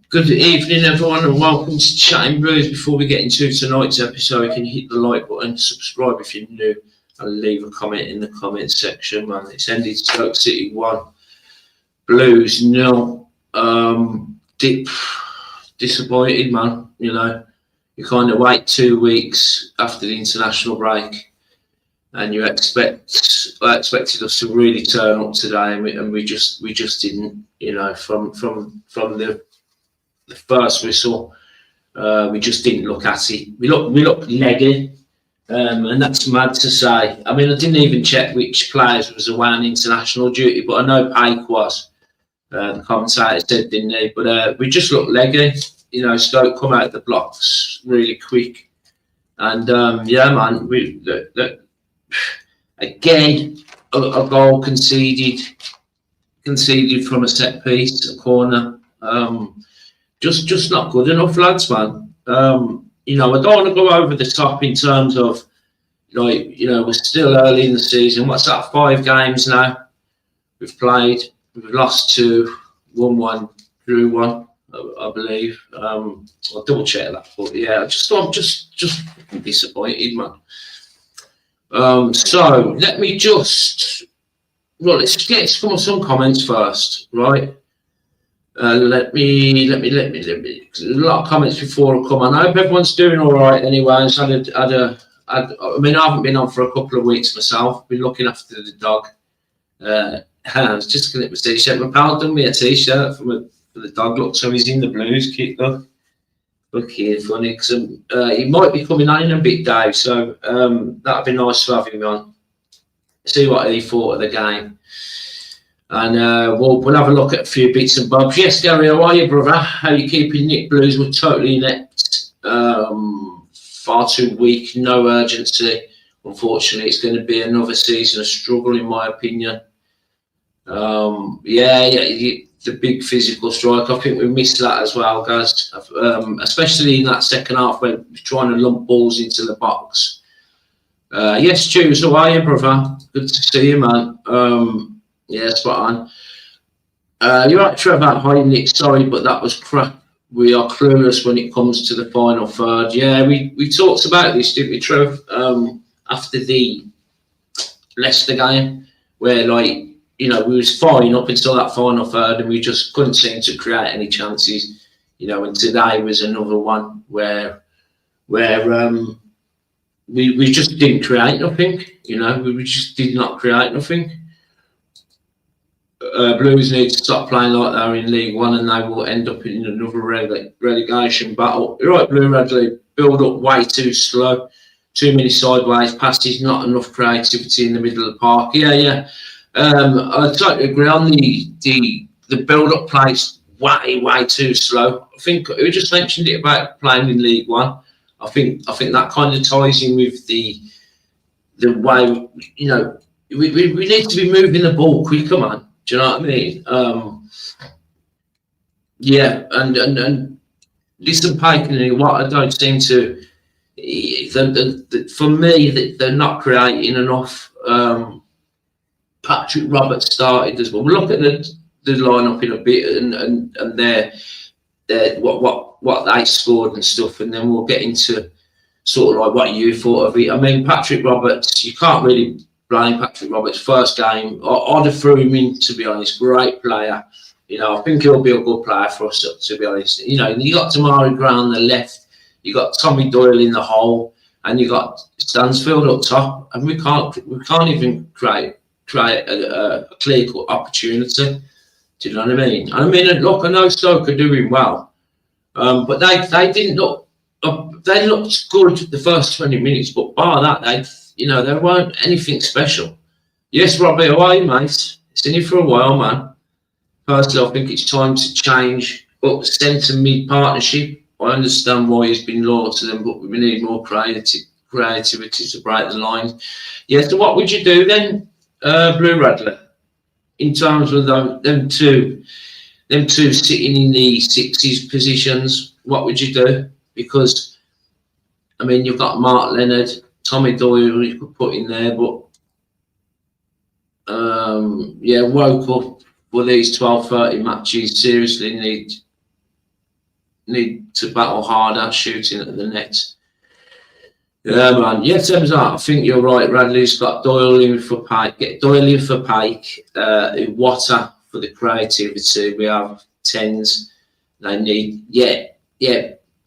Good evening, everyone, and welcome to Chatting Blues. Before we get into tonight's episode, you can hit the like button, subscribe if you're new, and leave a comment in the comment section, man. It's ended Stoke City 1, Blues 0. Disappointed, man. You know, you kind of wait 2 weeks after the international break, and I expected us to really turn up today, and we just didn't. You know, from the first whistle, we just didn't look at it. We looked leggy, and that's mad to say. I mean, I didn't even check which players was away on international duty, but I know Paik was. The commentator said, didn't he? But we just looked leggy. You know, Stoke come out the blocks really quick, and yeah, man, again a goal conceded from a set piece, a corner. Just not good enough, lads, man. You know, I don't want to go over the top in terms of, like, you know, we're still early in the season. What's that, 5 games now we've played? We've lost 2, won 1, drew 1, I believe. I'll double check that, but yeah, I'm just disappointed, man. So let me let's get some comments first, right? Let me. There's a lot of comments before I come on. I hope everyone's doing all right anyway. I mean, I haven't been on for a couple of weeks myself. Been looking after the dog. I was just going to say, t-shirt. My pal done me a t-shirt for the dog. Look, so he's in the Blues kit. Looking funny because he might be coming on in a bit, Dave. So that'd be nice to have him on. See what he thought of the game. And we'll have a look at a few bits and bobs. Yes, Gary, how are you, brother? How are you keeping? Nick Blues were totally inept. Far too weak, no urgency. Unfortunately, it's going to be another season of struggle, in my opinion. The big physical strike. I think we missed that as well, guys. Especially in that second half when we're trying to lump balls into the box. Yes, Stu, how are you, brother? Good to see you, man. Yeah, spot on. You're right, Trevor. Hi, Nick. Sorry, but that was crap. We are clueless when it comes to the final third. Yeah, we talked about this, didn't we, Trev? After the Leicester game, where, like, you know, we was fine up until that final third, and we just couldn't seem to create any chances. You know, and today was another one where we just didn't create nothing. You know, we just did not create nothing. Blues need to stop playing like they're in League One, and they will end up in another relegation battle. You're right, Blue Radley. Build up way too slow. Too many sideways passes. Not enough creativity in the middle of the park. Yeah. I totally agree on the build up plays. Way too slow. I think we just mentioned it about playing in League One. I think that kind of ties in with the way, you know, we need to be moving the ball quicker, man. Do you know what I mean? Yeah, and listen, Pike, what I don't seem to, for me, they're not creating enough. Patrick Roberts started as well. We'll look at the lineup in a bit, and their what they scored and stuff, and then we'll get into sort of like what you thought of it. I mean, Patrick Roberts, you can't really blame Patrick Roberts. First game, I'd have threw him in, to be honest. Great player. You know, I think he'll be a good player for us, to be honest. You know, you got Tamari Gray on the left, you got Tommy Doyle in the hole, and you got Stansfield up top, and we can't even create a clear-cut opportunity. Do you know what I mean? I mean, look, I know Stoke are doing well, but they didn't look. They looked good the first 20 minutes, but bar that, they weren't anything special. Yes, Robbie, how are you, mate? It's in here for a while, man. Personally, I think it's time to change up centre mid partnership. I understand why he's been loyal to them, but we need more creativity to break the lines. Yeah, so what would you do then, Blue Radler, in terms of them two sitting in the sixes positions? What would you do? Because, I mean, you've got Mark Leonard, Tommy Doyle you could put in there, but woke up for these 12-30 matches seriously need to battle harder shooting at the net. Yeah, man. Yeah, Thames Art, I think you're right. Radley's got Doyle in for Pike. Get Doyle in for Pike. Water for the creativity. We have 10s. They need,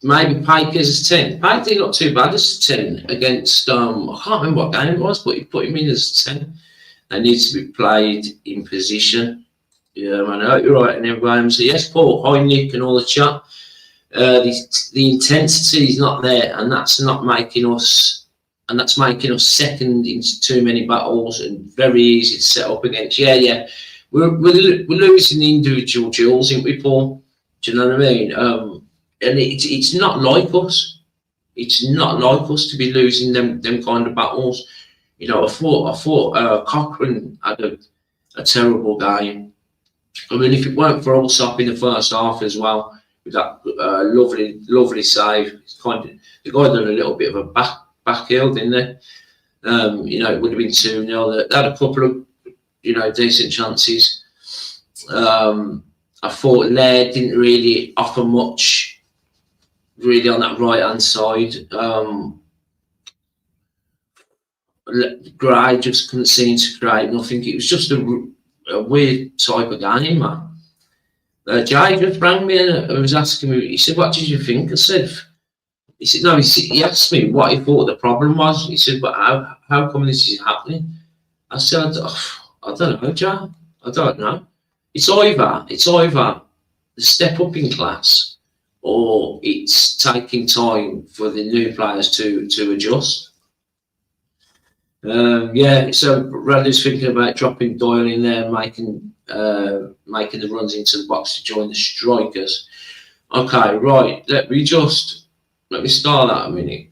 maybe Pike as a 10. Pike did not too bad as a 10 against, I can't remember what game it was, but he put him in as a 10. They need to be played in position. Yeah, man. I hope you're right in everyone. So, yes, Paul, hi, Nick, and all the chat. The intensity is not there, and that's making us second into too many battles and very easy to set up against. We're losing the individual duels, aren't we, Paul? Do you know what I mean? And it's not like us. It's not like us to be losing them kind of battles. You know, I thought Cochrane had a terrible game. I mean, if it weren't for Allsop in the first half as well, with that lovely save, it's kind of, the guy done a little bit of a back heel, didn't they? It would have been 2-0. They had a couple of, decent chances. I thought Laird didn't really offer much, really, on that right hand side. Gray just couldn't seem to create nothing. It was just a weird type of game, man. Jay just rang me and was asking me, he said, what did you think? I said, he asked me what he thought the problem was. He said, but how come this is happening? I said, I don't know, Jay. I don't know. It's either the step up in class or it's taking time for the new players to adjust. So Radley's thinking about dropping Doyle in there, making the runs into the box to join the strikers. Okay, right. Let me start that a minute.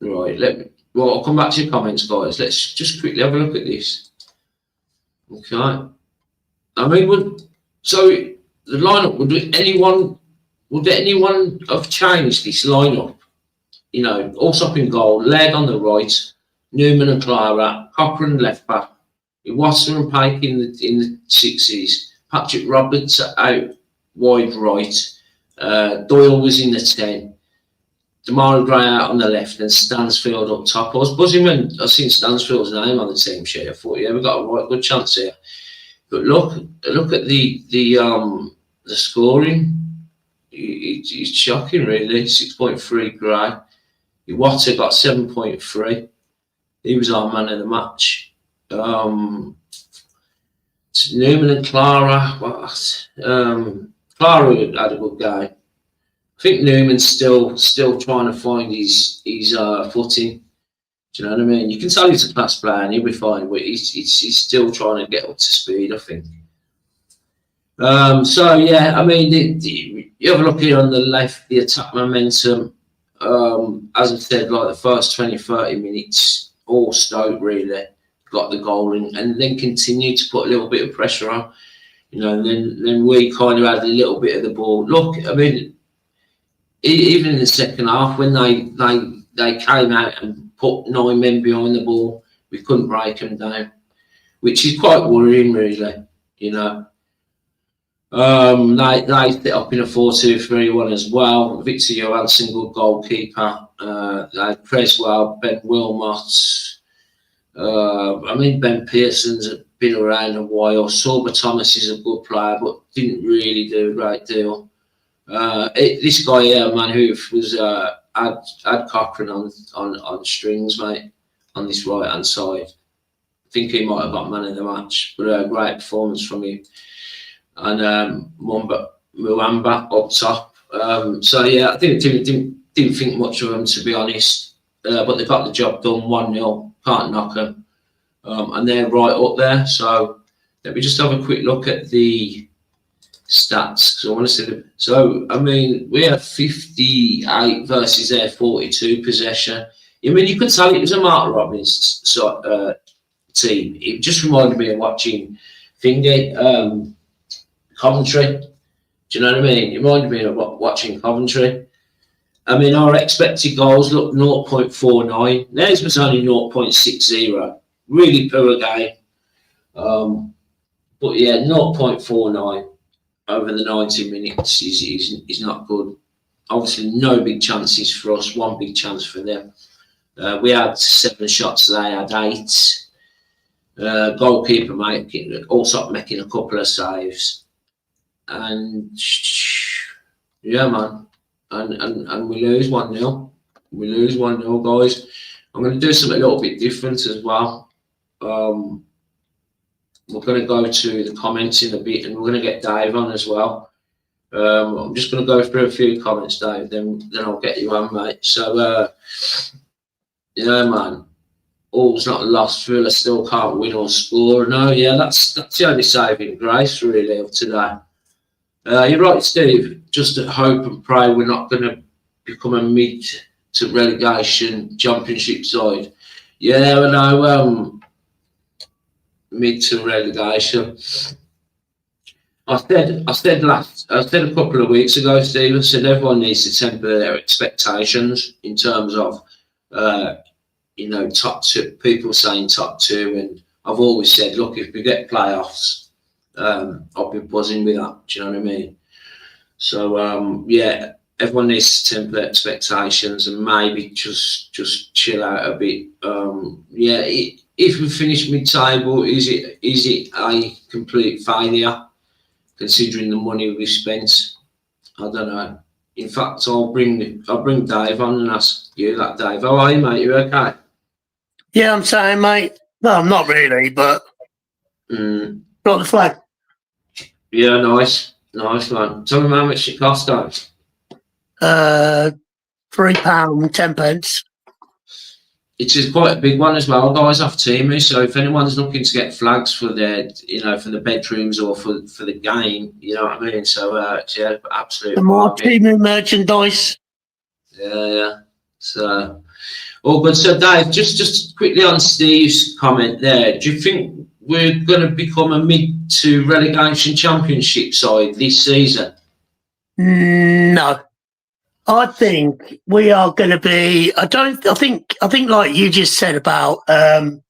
Right, I'll come back to your comments, guys. Let's just quickly have a look at this. Okay. I mean, so the lineup, would anyone have changed this lineup? Allsop in goal, Laird on the right, Newman and Clara, Cochrane left back, Watson and Pike in the 6s, Patrick Roberts out wide right, Doyle was in the 10, Damara Gray out on the left, and Stansfield up top. I was buzzing when I seen Stansfield's name on the team sheet. I thought, we've got a right good chance here. But look at the scoring. It's shocking, really. 6.3 Gray. Water got 7.3. He was our man of the match. Newman and Clara. Clara had a good game. I think Newman's still trying to find his footing. Do you know what I mean? You can tell he's a class player and he'll be fine, but he's still trying to get up to speed, I think. I mean, you have a look here on the left, the attack momentum. As I said, like the first 20-30 minutes, all Stoke really got the goal and then continued to put a little bit of pressure on. And then we kind of had a little bit of the ball. Look, I mean, even in the second half, when they came out and put 9 men behind the ball, we couldn't break them down, which is quite worrying, really. They set up in a 4-2-3-1 as well. Victor Johansson, good goalkeeper. They had Creswell, Ben Wilmot. Ben Pearson's been around a while. Sorba Thomas is a good player, but didn't really do a great deal. This guy here, man, who was had Cochrane on strings, mate, on this right hand side. I think he might have got man of the match, but a great performance from him. And Muamba up top. I didn't think much of them, to be honest. But they got the job done, 1-0. Can't knock them. And they're right up there. So let me just have a quick look at the stats, because I want to see so I mean, we had 58 versus their 42 possession. I mean, you could tell it was a Mark Robbins team. It just reminded me of watching Coventry. Do you know what I mean? It reminded me of watching Coventry. I mean, our expected goals look 0.49. Theirs was only 0.60. Really poor game. But yeah, 0.49. over the 90 minutes is not good. Obviously, no big chances for us. One big chance for them. We had 7 shots. They had 8. Goalkeeper also making a couple of saves, and yeah, man, and we lose 1-0. We lose 1-0, guys. I'm going to do something a little bit different as well. We're going to go to the comments in a bit, and we're going to get Dave on as well. I'm just going to go through a few comments, Dave. Then I'll get you on, mate. So yeah, man. All's not lost. Villa still can't win or score. No, yeah, that's the only saving grace really of today. You're right, Steve. Just hope and pray we're not going to become a mid to relegation championship side. Yeah, I know. Mid to relegation. I said a couple of weeks ago, Steve. I said everyone needs to temper their expectations in terms of. Top 2, people saying top 2, and I've always said, look, if we get playoffs, I'll be buzzing with that. Do you know what I mean? So yeah, everyone needs to temper expectations and maybe just chill out a bit. Yeah, if we finish mid-table, is it a complete failure considering the money we spent? I don't know. In fact, I'll bring Dave on and ask you that, Dave. How are you, mate? You okay? Yeah, I'm saying, mate. Well, I'm not really, but got the flag. Yeah, nice, man. Tell me how much it cost, guys. £3.10. It is quite a big one as well, guys, off Teemu. So if anyone's looking to get flags for their, for the bedrooms or for the game, you know what I mean. So yeah, absolutely. The more Teemu merchandise. Yeah. So. Oh, good. So, Dave, just quickly on Steve's comment there, do you think we're going to become a mid to relegation championship side this season? No, I think we are going to be. I think like you just said about the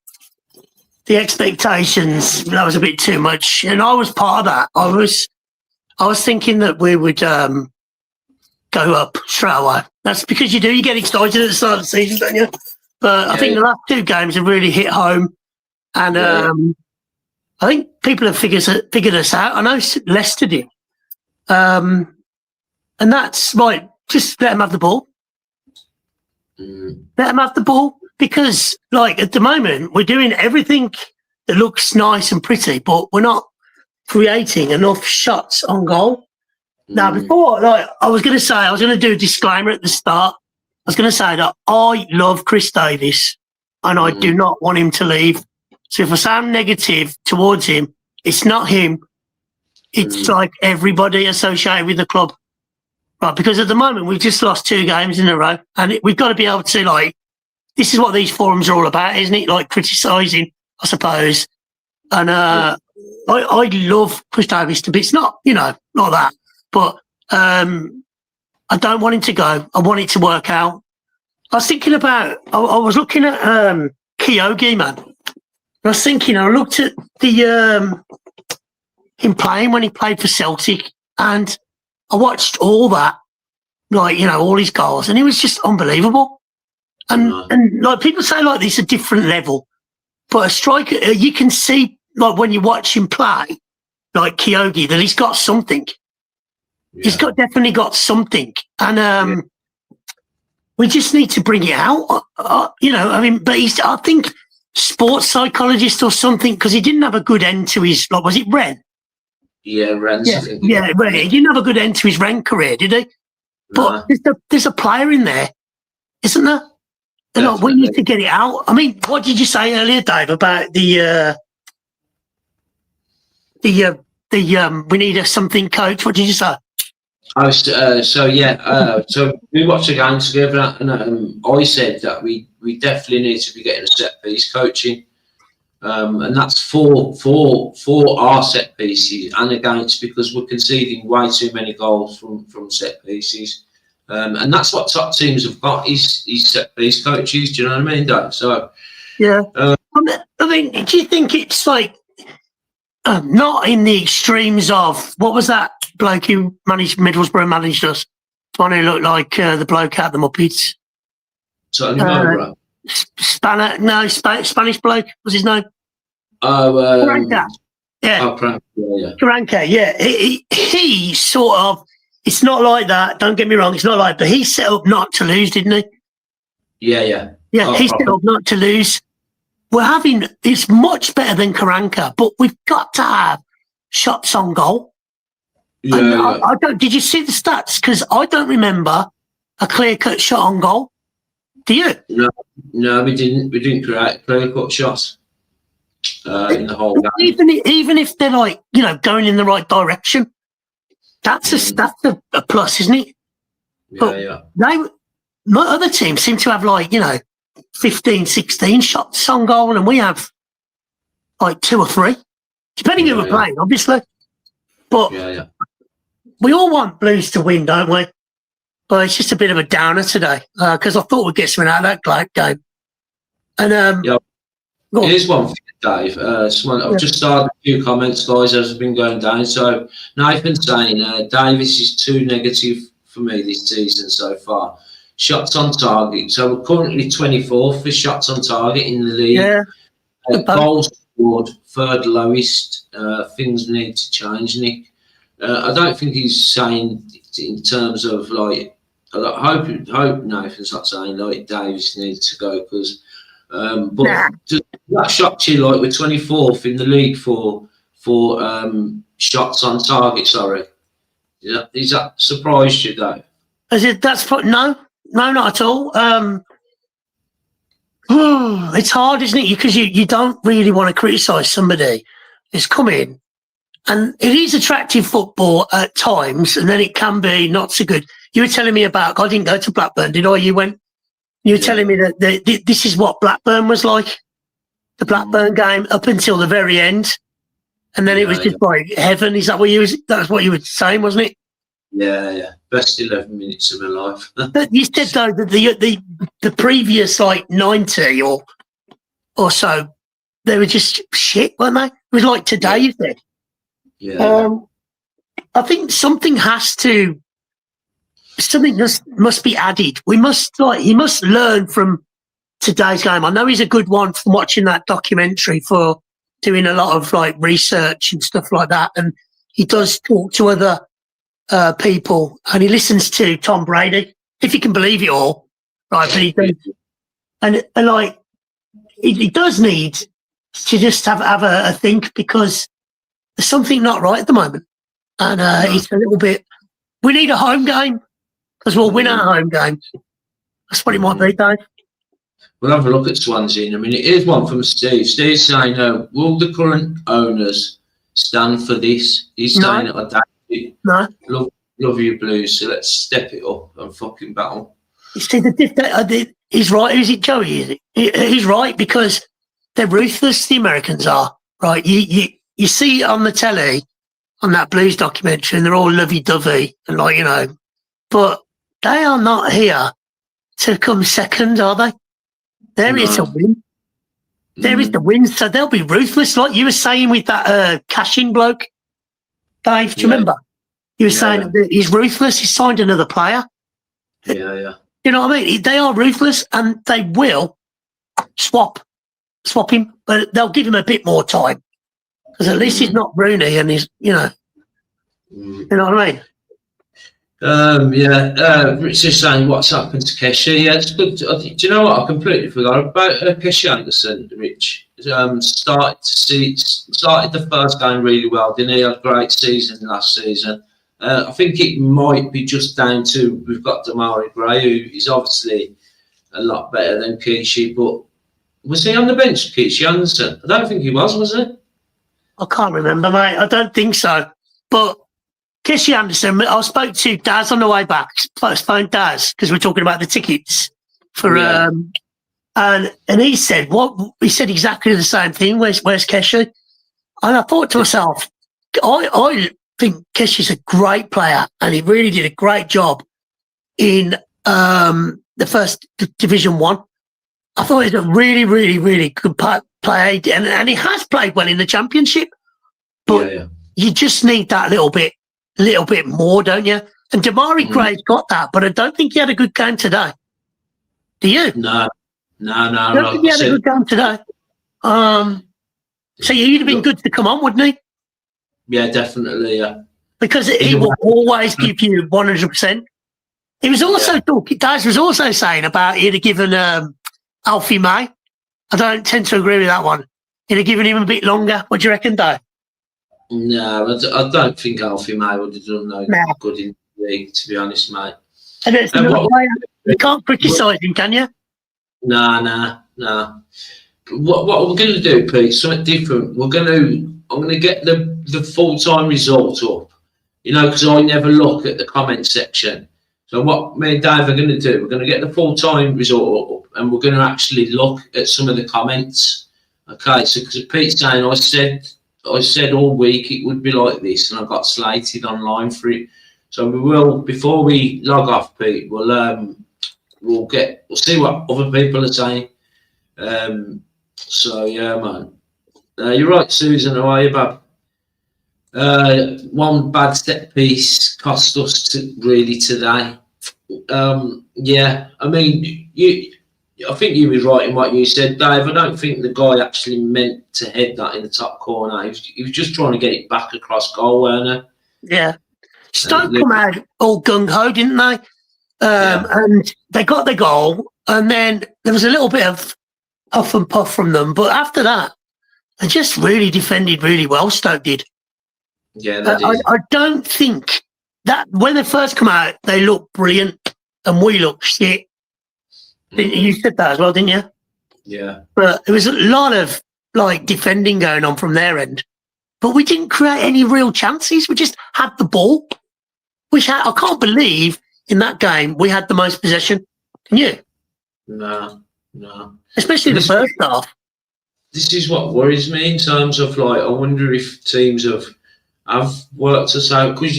expectations. That was a bit too much, and I was part of that. I was thinking that we would go up straight away. That's because you get excited at the start of the season, don't you? But I think the last 2 games have really hit home, and I think people have figured us out. I know Leicester did, and that's right. Just let them have the ball. Let them have the ball, because, like, at the moment we're doing everything that looks nice and pretty, but we're not creating enough shots on goal. Now, before, like, I was going to do a disclaimer at the start. I was going to say that I love Chris Davis and I do not want him to leave. So if I sound negative towards him, it's not him. It's like everybody associated with the club. Right, because at the moment we've just lost 2 games in a row, and we've got to be able to, like, this is what these forums are all about, isn't it? Like, criticising, I suppose. And I love Chris Davis to bits. Not that. But I don't want him to go. I want it to work out. I was thinking about, I was looking at Kyogi, man. I was thinking, I looked at the him playing when he played for Celtic, and I watched all that, like, all his goals, and he was just unbelievable. And like, people say, like, this is a different level, but a striker, you can see, like, when you watch him play, like Kyogi, that he's got something. Yeah. He's definitely got something, and we just need to bring it out. But I think sports psychologist or something, because he didn't have a good end to his, like, was it Ren? Yeah, Ren. Yeah, Ren. He didn't have a good end to his Ren career, did he? But there's a player in there, isn't there? And like, we need to get it out. I mean, what did you say earlier, Dave, about the we need a something coach? What did you say? So we watched a game together, and I said that we definitely need to be getting a set piece coaching, and that's for our set pieces and against, because we're conceding way too many goals from set pieces, and that's what top teams have got is set piece coaches. Do you know what I mean, Dave? So yeah, I mean, do you think it's like Not in the extremes of what was that bloke who managed Middlesbrough managed us? The one who looked like the bloke out the Muppets. Totally Mowbray. Spanish bloke was his name. Oh, Karanka. Yeah. Oh, Crank, yeah. Karanka, yeah. He sort of. It's not like that. Don't get me wrong. It's not like, but he set up not to lose, didn't he? Yeah. Yeah, Oh, he set up not to lose. It's much better than Karanka, but we've got to have shots on goal. Yeah. I don't. Did you see the stats? Because I don't remember a clear-cut shot on goal. Do you? No, we didn't create clear-cut shots in the whole game. Even if they're like, going in the right direction, that's a plus, isn't it? Yeah. My other teams seem to have 15, 16 shots on goal, and we have 2 or 3, depending who we're playing, obviously. But we all want Blues to win, don't we? But it's just a bit of a downer today because I thought we'd get something out of that game. And here's one for you, Dave. I've just started a few comments, guys, as I've been going down. So Nathan's saying Davis is too negative for me this season so far. Shots on target. So we're currently 24th for shots on target in the league. Yeah. Goals scored, third lowest. Things need to change, Nick. I don't think he's saying in terms of I hope Nathan's not saying Davis needs to go because. Does that shock you? We're 24th in the league for shots on target. Sorry, is that surprised you, Dave? No, not at all. It's hard, isn't it? Because you don't really want to criticise somebody who's come in, and it is attractive football at times, and then it can be not so good. You were telling me about. I didn't go to Blackburn, did I? You went. You were telling me that this is what Blackburn was like, the Blackburn game up until the very end, and then it was just like heaven. Is that what that's what you were saying, wasn't it? Yeah. Best 11 minutes of my life. But you said though that the previous 90 or so, they were just shit, weren't they? It was like today, you said. Yeah. I think something must be added. He must learn from today's game. I know he's a good one from watching that documentary for doing a lot of research and stuff like that. And he does talk to other people and he listens to Tom Brady, if you can believe it all. Right. But he does, and he does need to just have a think because there's something not right at the moment. And it's a little bit, we need a home game. Because we'll win our home games. That's what it might be, Dave. We'll have a look at Swansea in a minute. Here's one from Steve. Steve's saying, will the current owners stand for this? He's saying it. No. Love you, Blues. So let's step it up and fucking battle. You see, he's right. Is it Joey? Is it? He's right because they're ruthless. The Americans are right. You see it on the telly on that Blues documentary, and they're all lovey-dovey and but they are not here to come second, are they? They're here to win. There is the win, so they'll be ruthless, like you were saying with that cashing bloke, Dave. Do you remember? You were saying that he's ruthless. He signed another player. Yeah. You know what I mean? They are ruthless, and they will swap him, but they'll give him a bit more time because at least he's not Rooney, and he's you know what I mean. Rich is saying what's happened to Kesha. Yeah, it's good. Do you know what? I completely forgot about Kesha Anderson. Rich started the first game really well. Didn't he? Had a great season last season. I think it might be just down to we've got Damari Gray, who is obviously a lot better than Keishy. But was he on the bench, Keishy Anderson? I don't think he was he? I can't remember, mate. I don't think so. But Keshy Anderson, I spoke to Daz on the way back. I phoned Daz because we're talking about the tickets for and he said exactly the same thing. Where's Keshy? And I thought to myself, I think Keshy's a great player and he really did a great job in the first Division 1. I thought he's a really, really, really good player and he has played well in the Championship. But you just need that little bit more, don't you? And Damari Gray's got that, but I don't think he had a good game today. Do you? No. I don't think he had a good game today. So he'd have been good to come on, wouldn't he? Yeah, definitely, yeah. Because he will always give you 100%. He was also talking, Daz was also saying about he'd have given Alfie May. I don't tend to agree with that one. He'd have given him a bit longer. What do you reckon, Dave? No, I don't think Alfie May would have done good in the league, to be honest, mate. And it's you can't criticise him, can you? No. What we're going to do, Pete, something different. I'm going to get the full-time result up, because I never look at the comment section. So what me and Dave are going to do, we're going to get the full-time result up, and we're going to actually look at some of the comments. Okay, so because Pete's saying, I said all week it would be like this, and I got slated online for it. So we will, before we log off, Pete, we'll see what other people are saying. So yeah, man. You're right, Susan. How are you, Bob? One bad set piece cost us today. Yeah, I mean, I think you was right in what you said, Dave. I don't think the guy actually meant to head that in the top corner. He was just trying to get it back across goal, weren't he? Yeah. Stoke come out all gung-ho, didn't they? And they got the goal, and then there was a little bit of huff and puff from them. But after that, they just really defended really well, Stoke did. Yeah, they did. I don't think that when they first come out, they looked brilliant, and we looked shit. You said that as well, didn't you? Yeah. But there was a lot of defending going on from their end. But we didn't create any real chances. We just had the ball. I can't believe in that game we had the most possession. Can you? No. Especially the first half. This is what worries me in terms of I wonder if teams have worked us out, because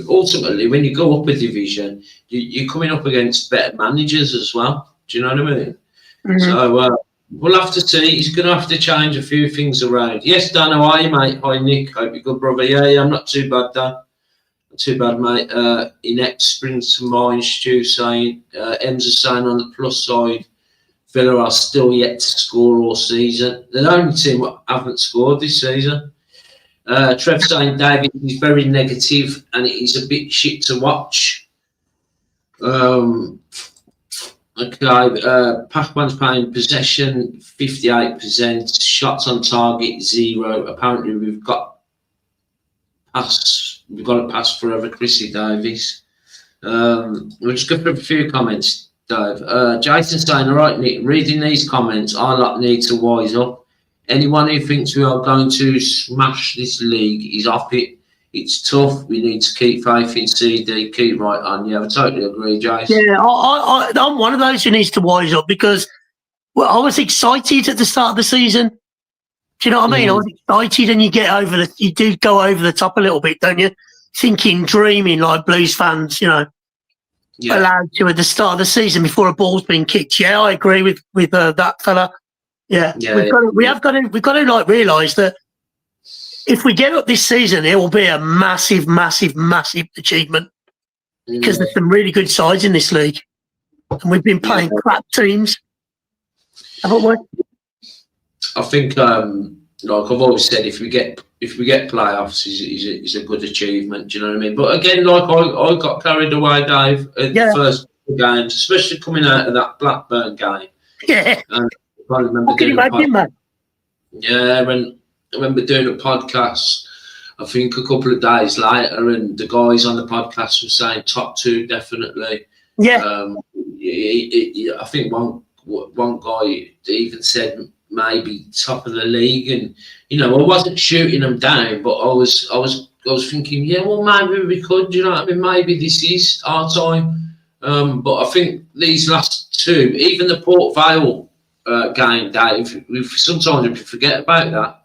ultimately when you go up a division, you're coming up against better managers as well. Do you know what I mean? Mm-hmm. So we'll have to see. He's going to have to change a few things around. Yes, Dan, how are you, mate? Hi, Nick. Hope you're good, brother. Yeah, I'm not too bad, Dan. Not too bad, mate. Inex springs to mind. Stu saying, Ems is saying on the plus side, Villa are still yet to score all season. They're the only team that haven't scored this season. Trev saying David is very negative and it is a bit shit to watch. Okay, Pacman's playing possession 58%, shots on target 0. Apparently we've got a pass forever, Chrissy Davies. We'll just go through a few comments, Dave. Jason saying, all right, Nick, reading these comments, I need to wise up. Anyone who thinks we are going to smash this league is off it. It's tough. We need to keep faith in CD. Keep right on. Yeah, I totally agree, Jason. Yeah, I'm one of those who needs to wise up because I was excited at the start of the season. Do you know what I mean? I was excited, and you do go over the top a little bit, don't you? Thinking, dreaming like Blues fans, allowed to at the start of the season before a ball's been kicked. Yeah, I agree with that fella. Yeah, we've got to realise that if we get up this season, it will be a massive, massive, massive achievement because there's some really good sides in this league, and we've been playing crap teams, haven't we? I think, like I've always said, if we get playoffs, is a good achievement. Do you know what I mean? But again, like I got carried away, Dave, at the first games, especially coming out of that Blackburn game. Yeah. I remember I can imagine, man. Yeah, when I remember doing a podcast, I think a couple of days later, and the guys on the podcast were saying top 2 definitely. Yeah. I think one guy even said maybe top of the league, and I wasn't shooting them down, but I was thinking, yeah, well, maybe we could. You know what I mean? Maybe this is our time. But I think these last 2, even the Port Vale game, Dave, sometimes we forget about that.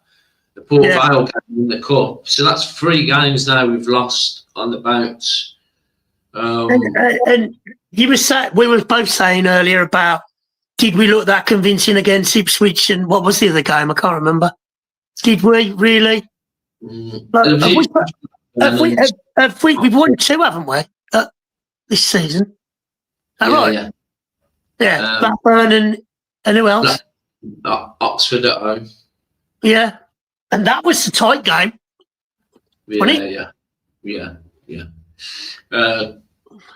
The Port Vale game in the cup. So that's 3 games now we've lost on the bounce. And we were both saying earlier about, did we look that convincing against Ipswich, and what was the other game? I can't remember. Did we really? Like, we've won 2, haven't we, this season? Right? Yeah, Blackburn and who else? Oxford at home. Yeah, and that was a tight game. Yeah.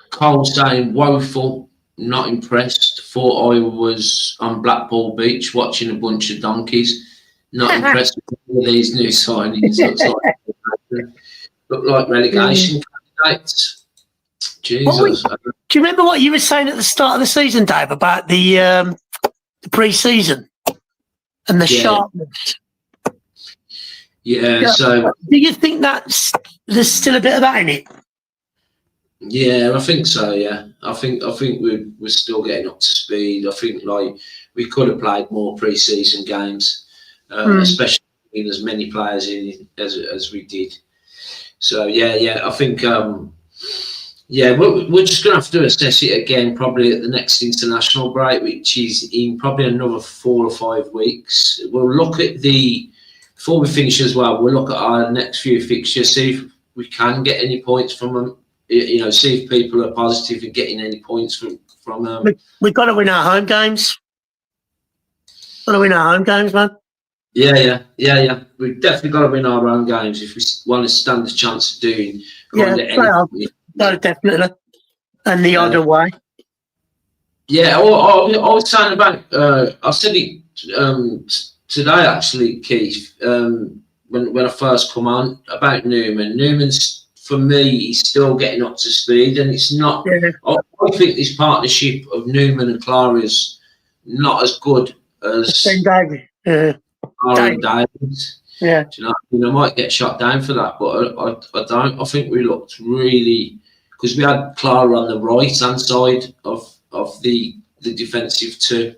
Cole saying woeful, not impressed. Thought I was on Blackpool Beach watching a bunch of donkeys. Not impressed with these new signings. Look like relegation candidates. Jesus. Do you remember what you were saying at the start of the season, Dave, about the pre-season and the sharpness? Yeah. So, do you think there's still a bit of that in it? Yeah, I think so. Yeah, I think we're still getting up to speed. I think like we could have played more pre-season games, especially in as many players in as we did. So yeah, I think we're just gonna have to assess it again probably at the next international break, which is in probably another 4 or 5 weeks. We'll look at before we finish as well. We'll look at our next few fixtures, see if we can get any points from them. See if people are positive in getting any points from them. We've got to win our home games. Got to win our home games, man. Yeah. We've definitely got to win our own games if we want to stand a chance of doing. No, definitely. And the other way. Yeah, I was saying about. I said it today actually, Keith. When I first come on about Newman. Newman's, for me, he's still getting up to speed, and it's not. Yeah. I think this partnership of Newman and Clara is not as good as David. Clara and David. Yeah, do you know, I might get shot down for that, but I don't. I think we looked really, because we had Clara on the right hand side of the defensive two,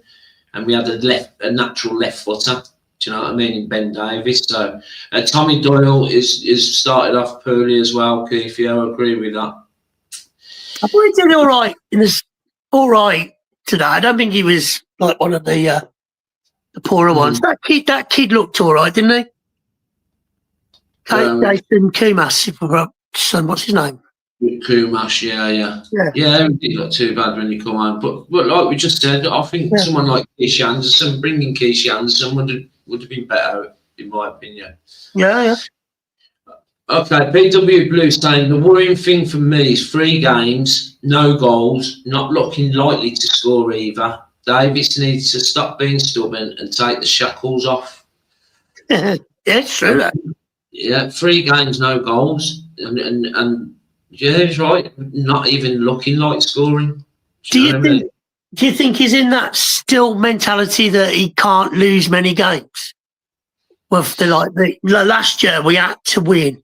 and we had a natural left footer. Do you know what I mean? In Ben Davis. So Tommy Doyle is started off poorly as well, Keith. Yeah, I agree with that. I thought he did all right. All right today. I don't think he was like one of the poorer ones. That kid looked all right, didn't he? Jason Kumas, son, what's his name? Kumash, yeah, he didn't look too bad when he come on. But like we just said, I think someone like Keish Anderson, bringing Keish Anderson would have been better, in my opinion. Yeah. Okay, PW Blue saying the worrying thing for me is 3 games, no goals, not looking likely to score either. Davis needs to stop being stubborn and take the shackles off. Yeah, it's true. Yeah, 3 games, no goals, and yeah, he's right. Not even looking like scoring. Do you think he's in that still mentality that he can't lose many games? With the last year, we had to win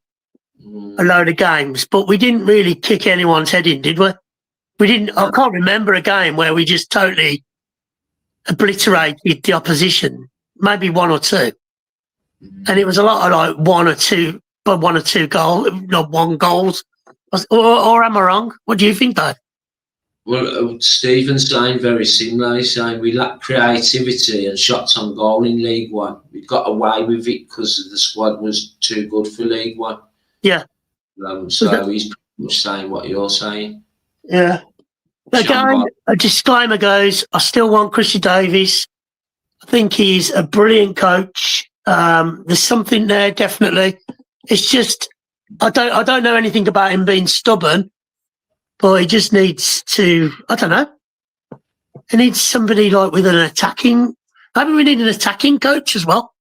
a load of games, but we didn't really kick anyone's head in, did we? We didn't. I can't remember a game where we just totally obliterated the opposition. Maybe 1 or 2, and it was a lot of like 1 or 2 goals, not 1 goals. Or am I wrong? What do you think, Dave? Well, Stephen's saying very similar. He's saying we lack creativity and shots on goal in League One. We got away with it because the squad was too good for League One. Yeah. So he's pretty much saying what you're saying. Yeah. Again, a disclaimer goes, I still want Chrissy Davies. I think he's a brilliant coach. There's something there, definitely. It's just I don't know anything about him being stubborn, but he just needs to, I don't know. He needs somebody like with an attacking. Maybe we need an attacking coach as well.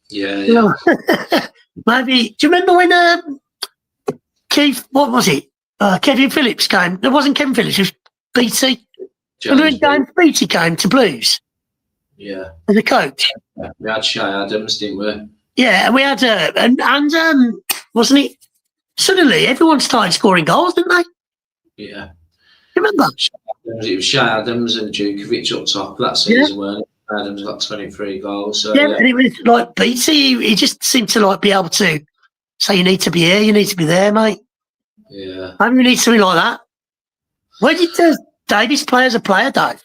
Yeah. Maybe. Do you remember when Keith? What was it? Kevin Phillips came. It wasn't Kevin Phillips. It was BT. Remember when James Beattie came to Blues? Yeah. As a coach. Yeah. We had Shay Adams, didn't we? Yeah, and we had and wasn't it? Suddenly, everyone started scoring goals, didn't they? Yeah. Remember? It was Shay Adams and Djukovic up top that season, weren't it? Adams got 23 goals. So, and it was like BT. He just seemed to like be able to say, "You need to be here. You need to be there, mate." Yeah. Maybe we need something like that. Where did Davies play as a player, Dave?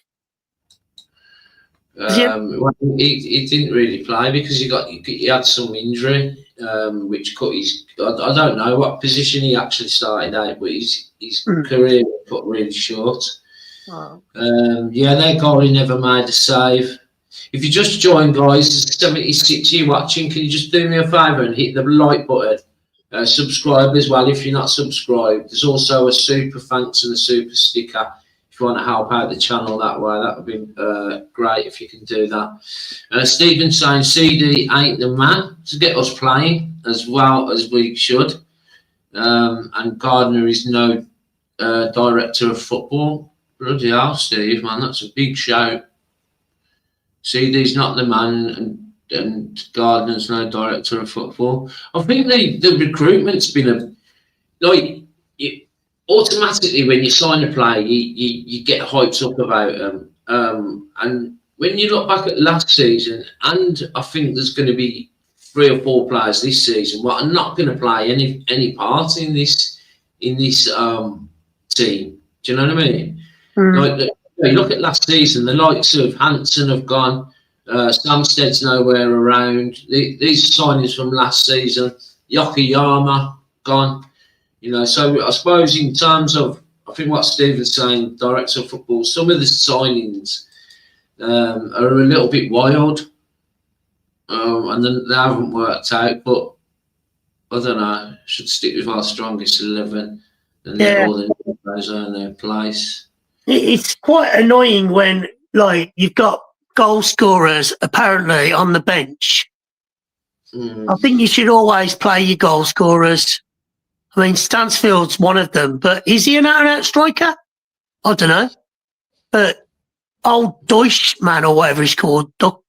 Well, he didn't really play because he had some injury. which cut his. I don't know what position he actually started out, but his career was cut really short. Wow. Their goalie never made a save. If you just join, guys, there's 76 you watching. Can you just do me a favour and hit the like button? Subscribe as well if you're not subscribed. There's also a super thanks and a super sticker if you want to help out the channel that way. That would be great if you can do that. Stephen saying CD ain't the man to get us playing as well as we should. And Gardner is no director of football. Bloody hell, Steve, man, that's a big shout. CD's not the man, and Gardner's no director of football. I think the recruitment's been automatically when you sign a player, you get hyped up about them. And when you look back at last season, and I think there's going to be 3 or 4 players this season what are not going to play any part in this team. Do you know what I mean? Like you look at last season, the likes of Hansen have gone. Samstead's nowhere around. These signings from last season, Yokoyama gone. So I suppose in terms of, I think what Steve was saying, director of football, some of the signings are a little bit wild, and then they haven't worked out. But I don't know. Should stick with our strongest 11 and let all the new players earn their place. It's quite annoying when, like, you've got goal scorers apparently on the bench. I think you should always play your goal scorers. I mean, Stansfield's one of them, but is he an out-and-out striker? I don't know. But old Deutsch man or whatever he's called, Duck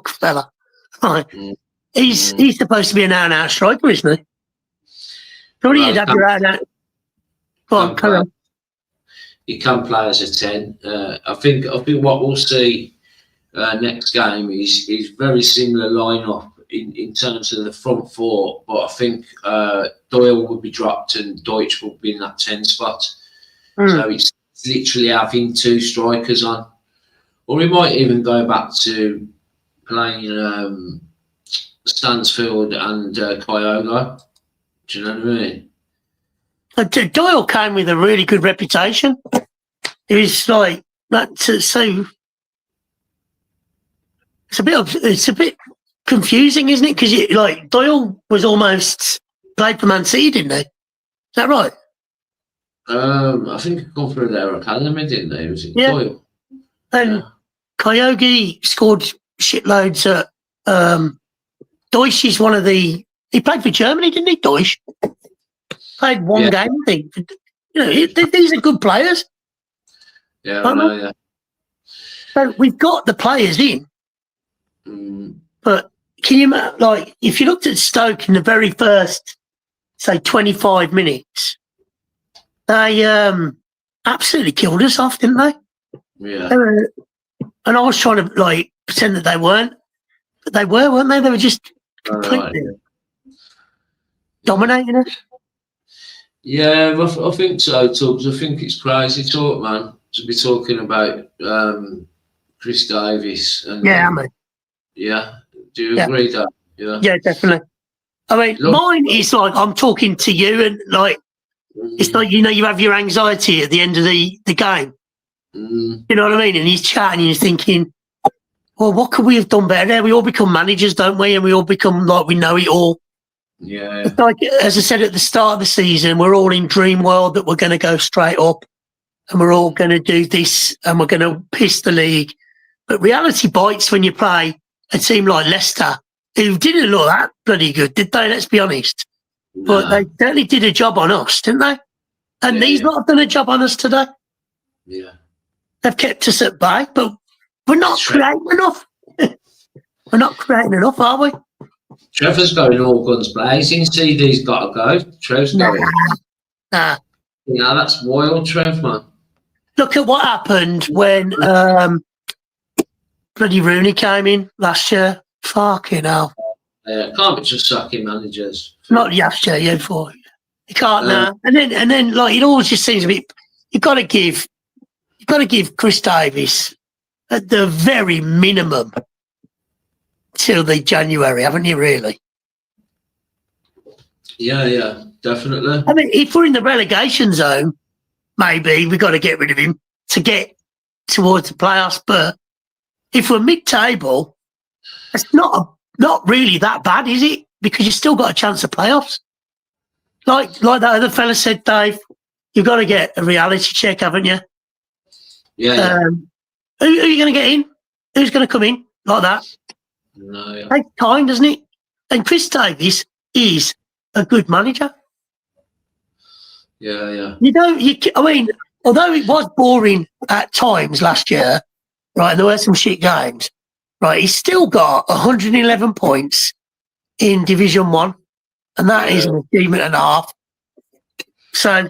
fella, right? He's supposed to be an out-and-out striker, isn't he? Probably you'd have your out-and-out. Go on, carry on. He can play as a 10. I think what we'll see next game is very similar lineup in terms of the front 4, but I think Doyle will be dropped and Deutsch will be in that 10 spot. So it's literally having 2 strikers on, or we might even go back to playing Stansfield and Kyogo. Do you know what I mean? Doyle came with a really good reputation. It was like that. So it's a bit confusing, isn't it? Because like Doyle was almost played for Man City, didn't he? Is that right? I think he come through their academy, didn't they? Was it Doyle? And Kyogo scored shitloads at. Deutsch is one of the. He played for Germany, didn't he? Deutsch played one game, I think. These are good players. Yeah, I know, yeah. So we've got the players in, but can you if you looked at Stoke in the very first, say, 25 minutes, they absolutely killed us off, didn't they? Yeah. And I was trying to pretend that they weren't, but they were, weren't they? They were just completely dominating us. Yeah, I think so, Tubbs. I think it's crazy talk, man, to be talking about Chris Davis. And, I mean. Yeah. Do you agree that? Yeah. Yeah, definitely. I mean, mine is like I'm talking to you, and it's like you have your anxiety at the end of the game. You know what I mean? And he's chatting, and you're thinking, well, what could we have done better? We all become managers, don't we? And we all become like we know it all. Yeah. It's like, as I said at the start of the season, we're all in dream world that we're going to go straight up and we're all going to do this and we're going to piss the league. But reality bites when you play a team like Leicester, who didn't look that bloody good, did they? Let's be honest. No. But they certainly did a job on us, didn't they? And these lot have done a job on us today. Yeah. They've kept us at bay, but we're not creating enough. We're not creating enough, are we? Trevor's going all guns blazing. CD's got to go. Trev's going. Nah. Yeah, that's wild, Trev, man. Look at what happened when bloody Rooney came in last year. Fucking hell. Yeah, can't be just sucking managers. Not last year, year before. You can't now. And then it always just seems a bit. You've got to give Chris Davis at the very minimum till the January, haven't you? Really? Yeah, definitely. I mean, if we're in the relegation zone, maybe we've got to get rid of him to get towards the playoffs. But if we're mid-table, it's not really that bad, is it? Because you've still got a chance of playoffs. Like that other fella said, Dave, you've got to get a reality check, haven't you? Yeah. Who are you going to get in? Who's going to come in like that? No, yeah. Takes time, doesn't it? And Chris Davies is a good manager. Yeah. I mean, although it was boring at times last year, right, and there were some shit games, right, he's still got 111 points in Division 1, and that is an achievement and a half. So,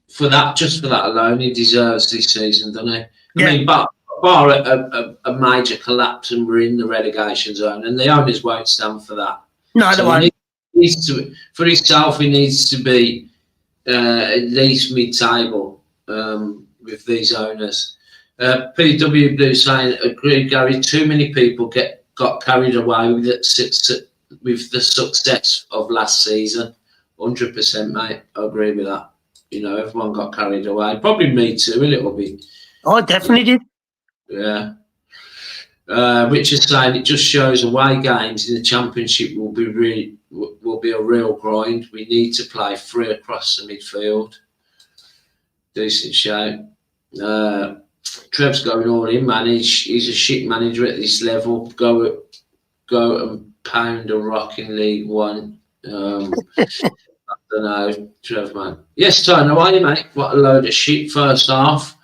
for that, just for that alone, he deserves this season, doesn't he? Yeah. I mean, bar a major collapse and we're in the relegation zone, and the owners won't stand for that. No, they won't. For himself, he needs to be at least mid-table with these owners. PW Blue saying, agreed, Gary. Too many people got carried away with the success of last season. 100%, mate. I agree with that. You know, everyone got carried away. Probably me too, a little bit. I definitely did. Yeah. Richard's saying it just shows away games in the Championship will be a real grind. We need to play free across the midfield. Decent shout. Trev's going all in, man. He's a shit manager at this level. Go and pound a rock in League One. I don't know, Trev, man. Yes, Tony, how are you, mate? What a load of shit first half.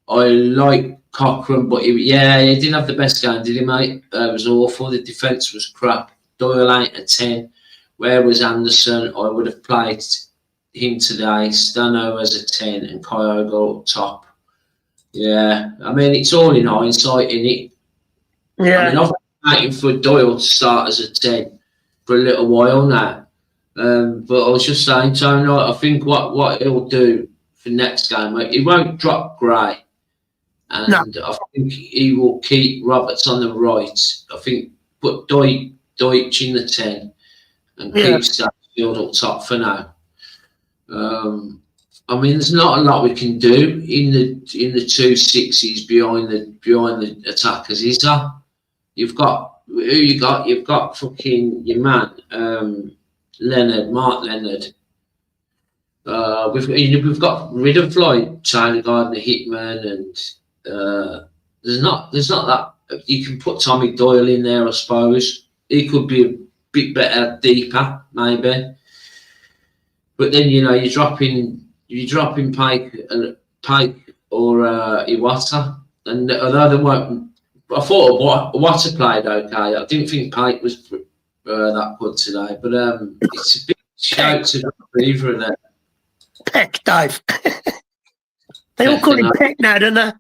I like Cochrane, but he didn't have the best game, did he, mate? It was awful. The defence was crap. Doyle ain't a 10. Where was Anderson? I would have played him today. Stano as a 10 and Kyogo up top. Yeah, I mean, it's all in hindsight, innit? Yeah. I mean, I've been waiting for Doyle to start as a 10 for a little while now. But I was just saying, Tony, I think what he'll do for next game, he won't drop Gray. And no. I think he will keep Roberts on the right. I think put Deutsch in the 10 and keep Statfield up top for now. I mean, there's not a lot we can do in the 2 6s behind the attackers, is there? You've got fucking your man, Mark Leonard. We've got rid of like China Gardner, Hitman, and there's not that you can put Tommy Doyle in there. I suppose he could be a bit better, deeper, maybe. But then you're dropping Pike or Iwata, and although they weren't, I thought Iwata played okay. I didn't think Pike was that good today, but it's a big shout to Beaver there. Peck, Dave. They all call him Peck now, don't they?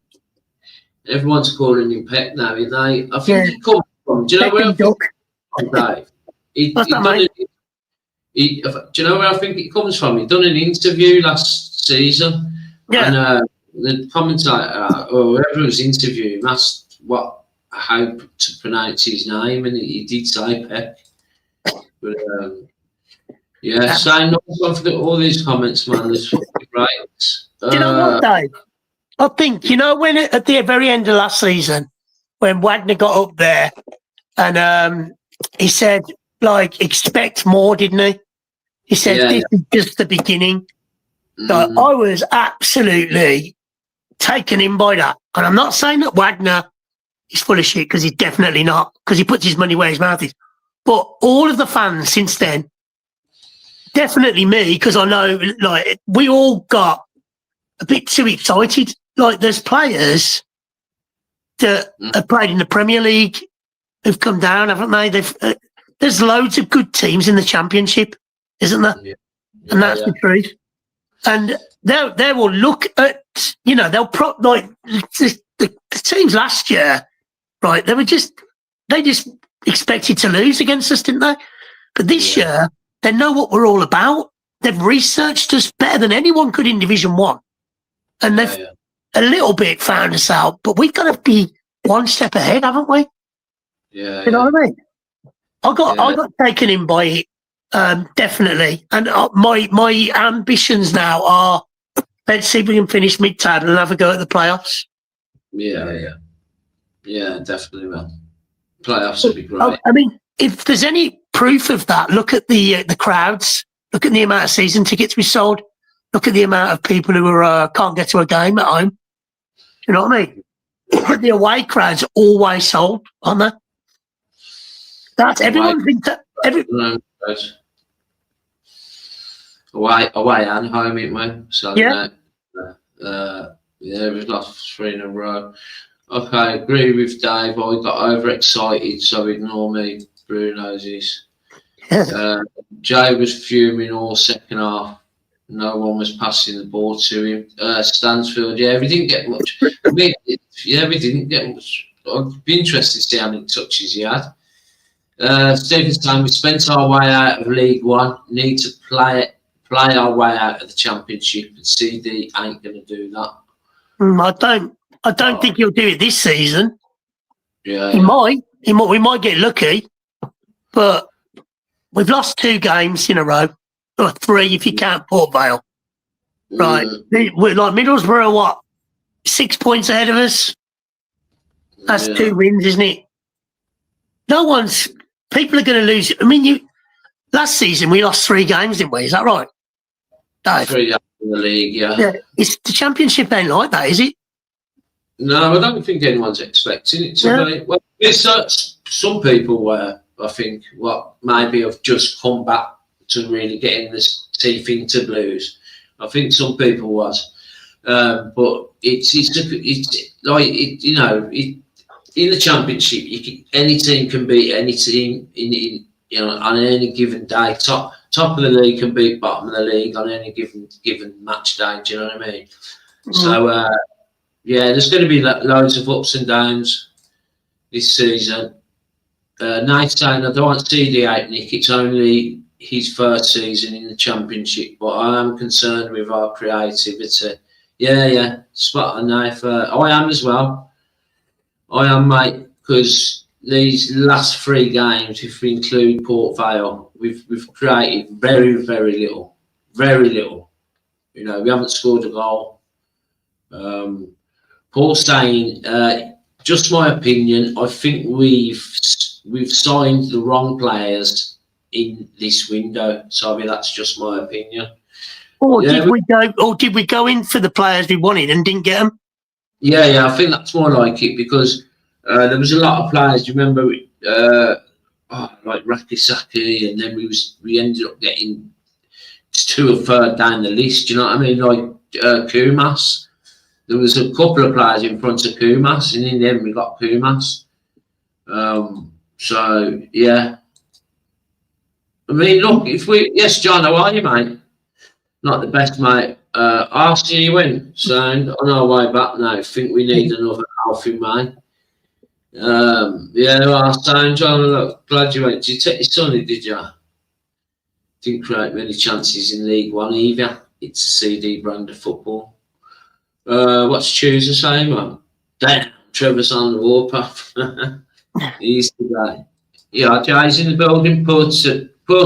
Everyone's calling him Peck now, isn't they? I think he comes from. Do you know where I think from, Dave? Do you know where I think it comes from? He done an interview last season, and the commentator or whoever was interviewing him asked how to pronounce his name, and he did say Peck. But sign up for all these comments, man. This is great. Do you know what, Dave? I think when at the very end of last season, when Wagner got up there, and he said expect more, didn't he? He said this is just the beginning. So I was absolutely taken in by that, and I'm not saying that Wagner is full of shit, because he's definitely not, because he puts his money where his mouth is. But all of the fans since then, definitely me, because I know we all got a bit too excited. There's players that have played in the Premier League who've come down, haven't they? There's loads of good teams in the Championship, isn't there? Yeah. And that's the truth. And they will look at, they'll the teams last year, right? They just expected to lose against us, didn't they? But this year, they know what we're all about. They've researched us better than anyone could in Division 1. And they've a little bit found us out, but we've got to be one step ahead, haven't we? Yeah. You know what I mean? I got taken in by Definitely. And my ambitions now are, let's see if we can finish mid-table and have a go at the playoffs. Yeah, definitely will. Playoffs would be great. I mean, if there's any proof of that, look at the crowds. Look at the amount of season tickets we sold. Look at the amount of people who can't get to a game at home. You know what I mean? The away crowds always sold, aren't they? That's everyone's been. Away and home, it man. So yeah, we've lost 3 in a row. Okay, I agree with Dave. I got overexcited, so ignore me. Bruno's is. Jay was fuming all second half. No one was passing the ball to him. Stansfield, we didn't get much. I mean, we didn't get much. I'd be interested to see how many touches he had. Stephen's saying we spent our way out of League One. Need to play our way out of the Championship, and CD ain't going to do that. I don't think he'll do it this season. Yeah, he might. We might get lucky, but we've lost 2 games in a row, or 3 if you count Port Vale. Right, we're like Middlesbrough. What, 6 points ahead of us? That's 2 wins, isn't it? People are going to lose. I mean, last season we lost 3 games, didn't we? Is that right, Dave? 3 games in the league, yeah. It's the Championship ain't like that, is it? No, I don't think anyone's expecting it to be. Well, there's some people where I think maybe have just come back to really getting this teeth into Blues. I think some people was, but it's like you know, in the Championship, any team can beat any team in on any given day. Top of the league can beat bottom of the league on any given match day. Do you know what I mean? So there's going to be loads of ups and downs this season. Nice saying, I don't see the out, Nick. It's only his first season in the Championship, but I am concerned with our creativity. Yeah, spot on, knife. I am as well. I am, mate, because these last 3 games, if we include Port Vale, we've created very, very little. Very little. You know, we haven't scored a goal. Paul's saying, just my opinion, I think we've signed the wrong players in this window. So I mean, that's just my opinion. Did we go in for the players we wanted and didn't get them? Yeah, I think that's more like it, because there was a lot of players. You remember, like Rakisaki, and then we ended up getting 2 or 3rd down the list. You know what I mean? Like Kumas. There was a couple of players in front of Kumas, and in the end we got Kumas. So yeah. I mean, look, yes, John, how are you, mate? Not the best, mate. Arsenal, you went, sound on our way back now. I think we need another Alfie, mate. Sound, John. Look, glad you went. Did you take your son in, did you? Didn't create many chances in League One either. It's a CD brand of football. What's Tuesday saying, man? Damn, Trevor's on the warpath. He's today. Yeah, Jay's in the building. Port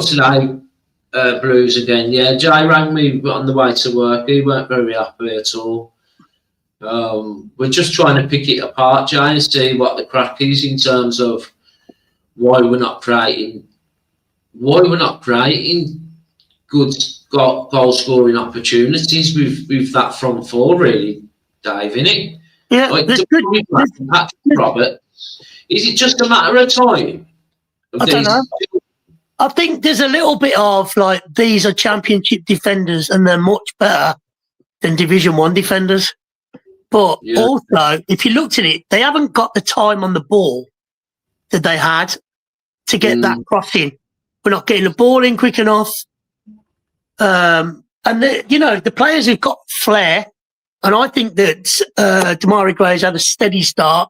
today, Blues again. Yeah, Jay rang me on the way to work. He weren't very happy at all. We're just trying to pick it apart, Jay, and see what the crack is in terms of why we're not creating good goal scoring opportunities with that front 4, really, Dave, innit? Yeah, like Robert. Is it just a matter of time? I don't know. I think there's a little bit of like, these are Championship defenders and they're much better than Division 1 defenders. But also, if you looked at it, they haven't got the time on the ball that they had to get that crossing. We're not getting the ball in quick enough. And the players who've got flair, and I think that Damari Gray's had a steady start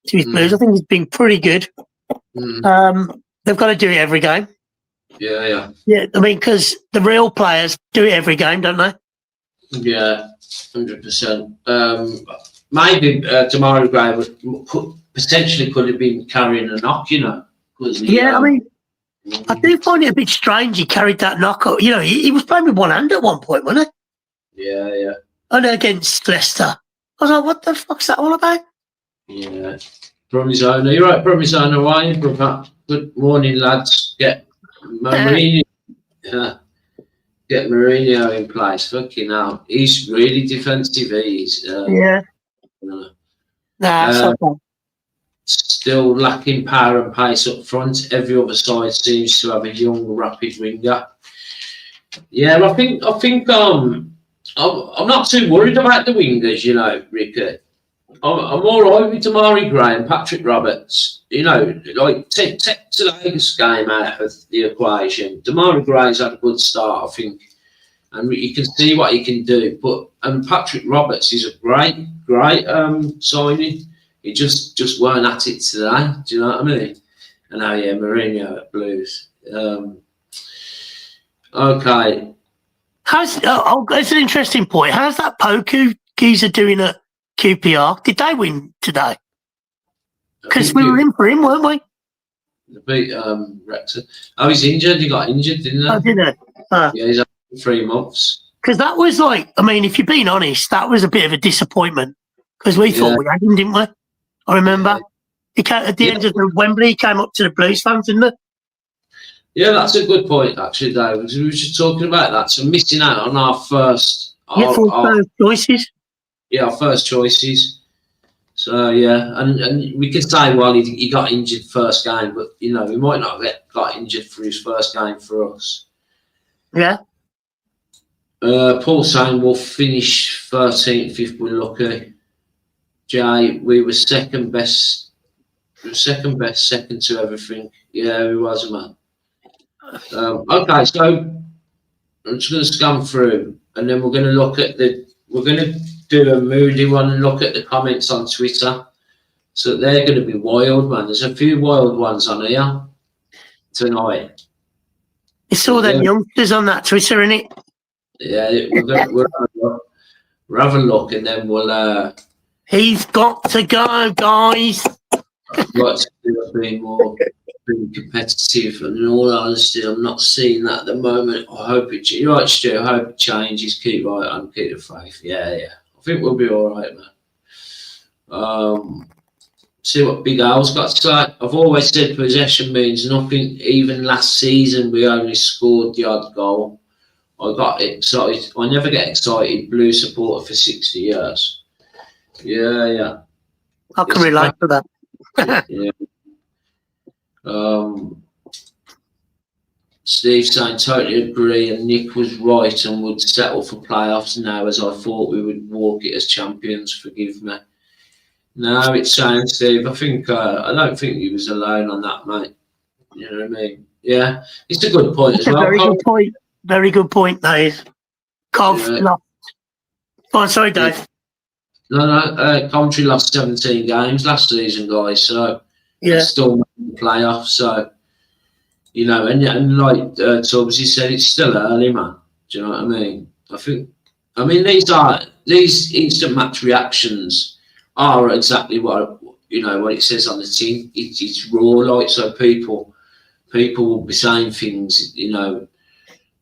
to his Blues. I think he's been pretty good. They've got to do it every game. Yeah. I mean, because the real players do it every game, don't they? Yeah, 100%. Maybe Damari Gray potentially could have been carrying a knock, you know. I mean, I do find it a bit strange he carried that knockout. You know, he was playing with one hand at one point, wasn't he? Yeah. And against Leicester. I was like, what the fuck's that all about? Yeah. Brummies owner. You're right, Brummies owner, are you, brother? Good morning, lads. Get Mourinho. Get Mourinho in place. Fucking hell. He's really defensive. He's Yeah. Nah, okay. Still lacking power and pace up front. Every other side seems to have a young, rapid winger. Yeah, I think I'm not too worried about the wingers, you know, Ricky. I'm all right with Damari Gray and Patrick Roberts. You know, like take today's game out of the equation. Damari Gray's had a good start, I think, and you can see what he can do. But Patrick Roberts is a great signing. He just weren't at it today. Do you know what I mean? And now, yeah, Mourinho at Blues. Okay. It's an interesting point. How's that Poku geezer doing at QPR? Did they win today? Because we were in for him, weren't we? They beat Wrexham. Oh, he's injured. He got injured, didn't he? Oh, did they? Yeah, he's out for 3 months. Because that was like, I mean, if you're being honest, that was a bit of a disappointment. Because we thought we had him, didn't we? I remember. He came, at the end of the Wembley, he came up to the Blues fans, didn't he? Yeah, that's a good point, actually, David. We were just talking about that. So missing out on our first... first choices. Yeah, our first choices. So, yeah, and we could say, well, he got injured first game, but, you know, he might not got injured for his first game for us. Yeah. Paul saying we'll finish 13th if we're lucky. Jay, we were second best, second to everything. Yeah, we was, man. Okay, so I'm just going to scan through, and then we're going to look at we're going to do a moody one and look at the comments on Twitter. So they're going to be wild, man. There's a few wild ones on here tonight. It's all them youngsters on that Twitter, innit? Yeah, we'll have a look, and then we'll... He's got to go, guys. I'd like to do being competitive, and in all honesty, I'm not seeing that at the moment. I hope you're right, Stu. I hope it changes. Keep right on, keep the faith. Yeah. I think we'll be all right, man. See what Big Al's got to say. I've always said possession means nothing. Even last season, we only scored the odd goal. I got excited. I never get excited. Blue supporter for 60 years. Yeah. I can relate to that. Yeah. Steve saying totally agree, and Nick was right and would settle for playoffs now, as I thought we would walk it as champions. Forgive me. No, it's saying Steve. I think I don't think he was alone on that, mate. You know what I mean? Yeah, it's a good point as well. Very good point. Very good point, that is. Lost. Oh, sorry, Dave. No, Coventry lost 17 games last season, guys. So still making the playoffs. So you know, and like Tubbsy said, it's still early, man. Do you know what I mean? I mean these instant match reactions are exactly what it says on the tin. It's raw, like, so people will be saying things, you know.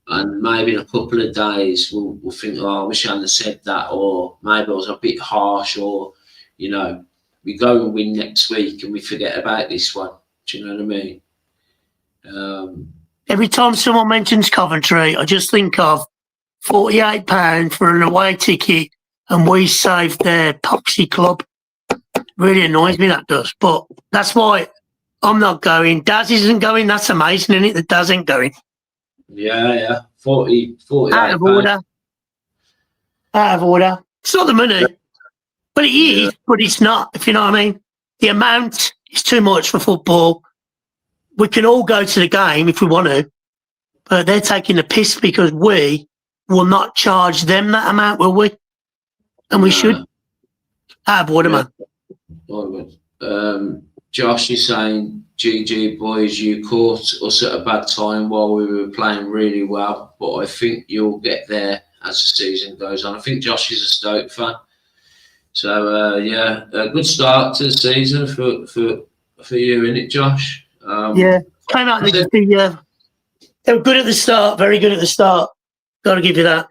And maybe in a couple of days, we'll think, oh, I wish I hadn't said that, or maybe I was a bit harsh, or, you know, we go and win next week and we forget about this one. Do you know what I mean? Every time someone mentions Coventry, I just think of £48 for an away ticket and we saved their poxy club. Really annoys me, that does. But that's why I'm not going. Daz isn't going. That's amazing, isn't it, that Daz ain't going? Yeah. 40 out of order. It's not the money, but it is, but it's not, if you know what I mean. The amount is too much for football. We can all go to the game if we want to, but they're taking the piss because we will not charge them that amount, will we? And we should. Out of order, man. Josh is saying, GG boys, you caught us at a bad time while we were playing really well, but I think you'll get there as the season goes on. I think Josh is a Stoke fan. So, a good start to the season for you, innit, Josh? Yeah, Came out the they were good at the start, very good at the start. Got to give you that.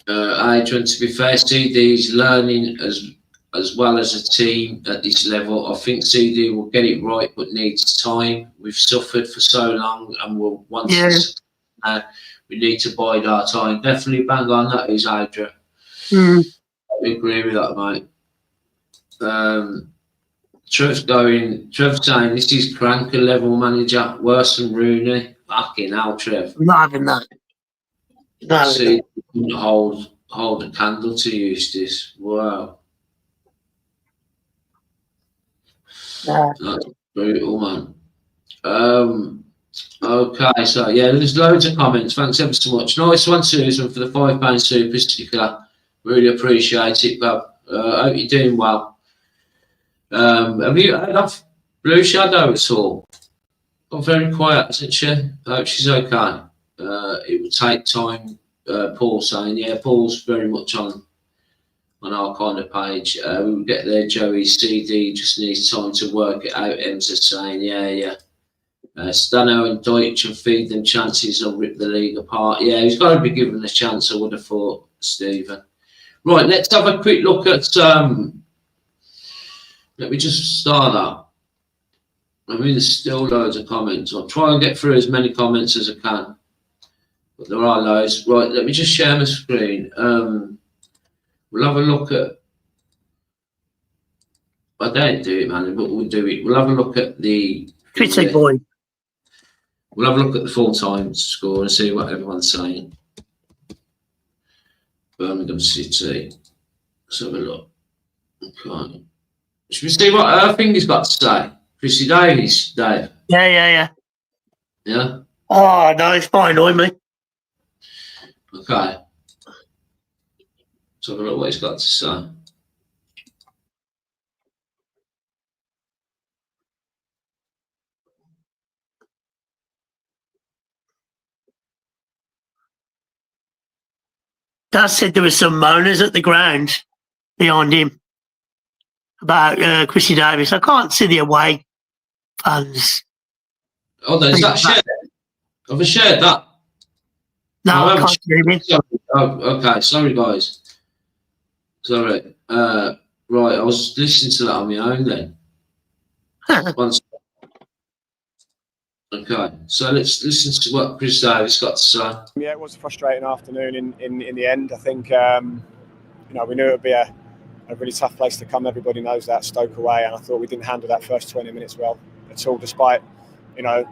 Adrian, to be fair, CD's learning as well as a team at this level. I think CD will get it right, but needs time. We've suffered for so long, and we'll want to. We need to bide our time. Definitely bang on that is Adrian. I agree with that, mate. Trev's saying this is cranker level manager, worse than Rooney. Fucking hell, Trev. I'm not having that. See, hold a candle to Eustace. Wow. That's brutal, man. Okay, so yeah, there's loads of comments. Thanks ever so much. Nice one, Susan, for the £5 super sticker. Really appreciate it, Bob. Hope you're doing well. Have you heard of Blue Shadow at all? Got very quiet, hasn't she? I hope she's okay. It will take time. Paul saying, yeah, Paul's very much on our kind of page. We will get there, Joey. CD just needs time to work it out. Emsa saying, yeah. Stano and Deutsch and feed them chances will rip the league apart. Yeah, he's got to be given a chance, I would have thought, Stephen. Right, let's have a quick look at. Let me just start that. I mean, there's still loads of comments. I'll try and get through as many comments as I can. But there are loads. Right, let me just share my screen. We'll have a look at. I don't do it, man, but we'll do it. We'll have a look at the. Pretty boy. We'll have a look at the full-time score and see what everyone's saying. Birmingham City. Let's have a look. Okay. Should we see what her finger's got to say? Chrissy Davies, Dave. Yeah. Yeah? Oh, no, it's fine, annoy me. Okay. Let's have a look what he's got to say. Dad said there were some moaners at the ground behind him about Chrissy Davis. I can't see the away fans. Oh, is that shared? Have I shared that? No, I can't hear me. Okay, sorry, guys. Sorry. Right, I was listening to that on my own then. Okay, so let's listen to what Chris Davis got to say. Yeah, it was a frustrating afternoon in the end. I think, we knew it would be a really tough place to come. Everybody knows that, Stoke away, and I thought we didn't handle that first 20 minutes well at all, despite, a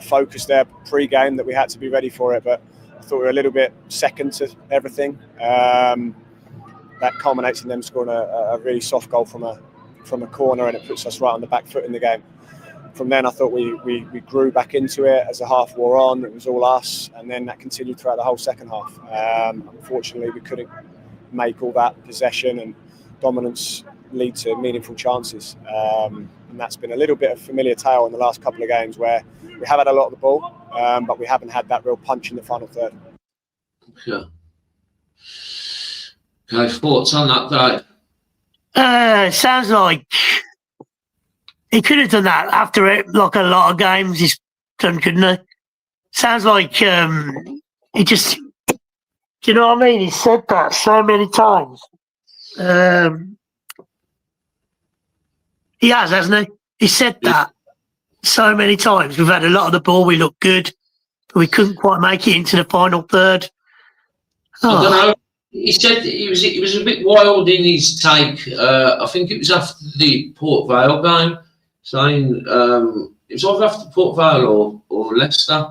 focus there pre-game that we had to be ready for it. But I thought we were a little bit second to everything. That culminates in them scoring a really soft goal from a corner, and it puts us right on the back foot in the game. From then, I thought we grew back into it as the half wore on. It was all us, and then that continued throughout the whole second half. Unfortunately, we couldn't make all that possession and dominance lead to meaningful chances. And that's been a little bit of familiar tale in the last couple of games where we have had a lot of the ball, but we haven't had that real punch in the final third. Yeah. Okay, thoughts on that, Dave? Sounds like he could have done that after it, like a lot of games he's done, couldn't he? Sounds like he just, do you know what I mean? He said that so many times. He has, hasn't he? He said that so many times. We've had a lot of the ball, we look good, but we couldn't quite make it into the final third. I don't know. He said he was a bit wild in his take. I think it was after the Port Vale game, saying it was either after Port Vale or Leicester,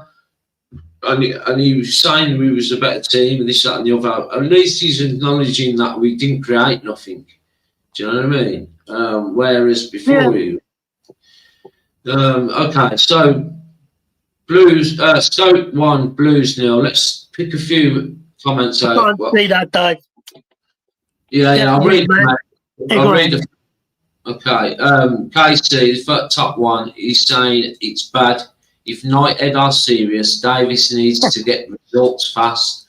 and he was saying we was a better team and this, that, and the other. At least he's acknowledging that we didn't create nothing. Do you know what I mean? Whereas before okay, so Blues, Stoke 1, Blues 0. Let's pick a few comments out. I can't see that, Dave. Yeah, I'll read them. I'll read them. Okay, KC, the top one, he's saying it's bad. If Knighthead are serious, Davis needs to get results fast.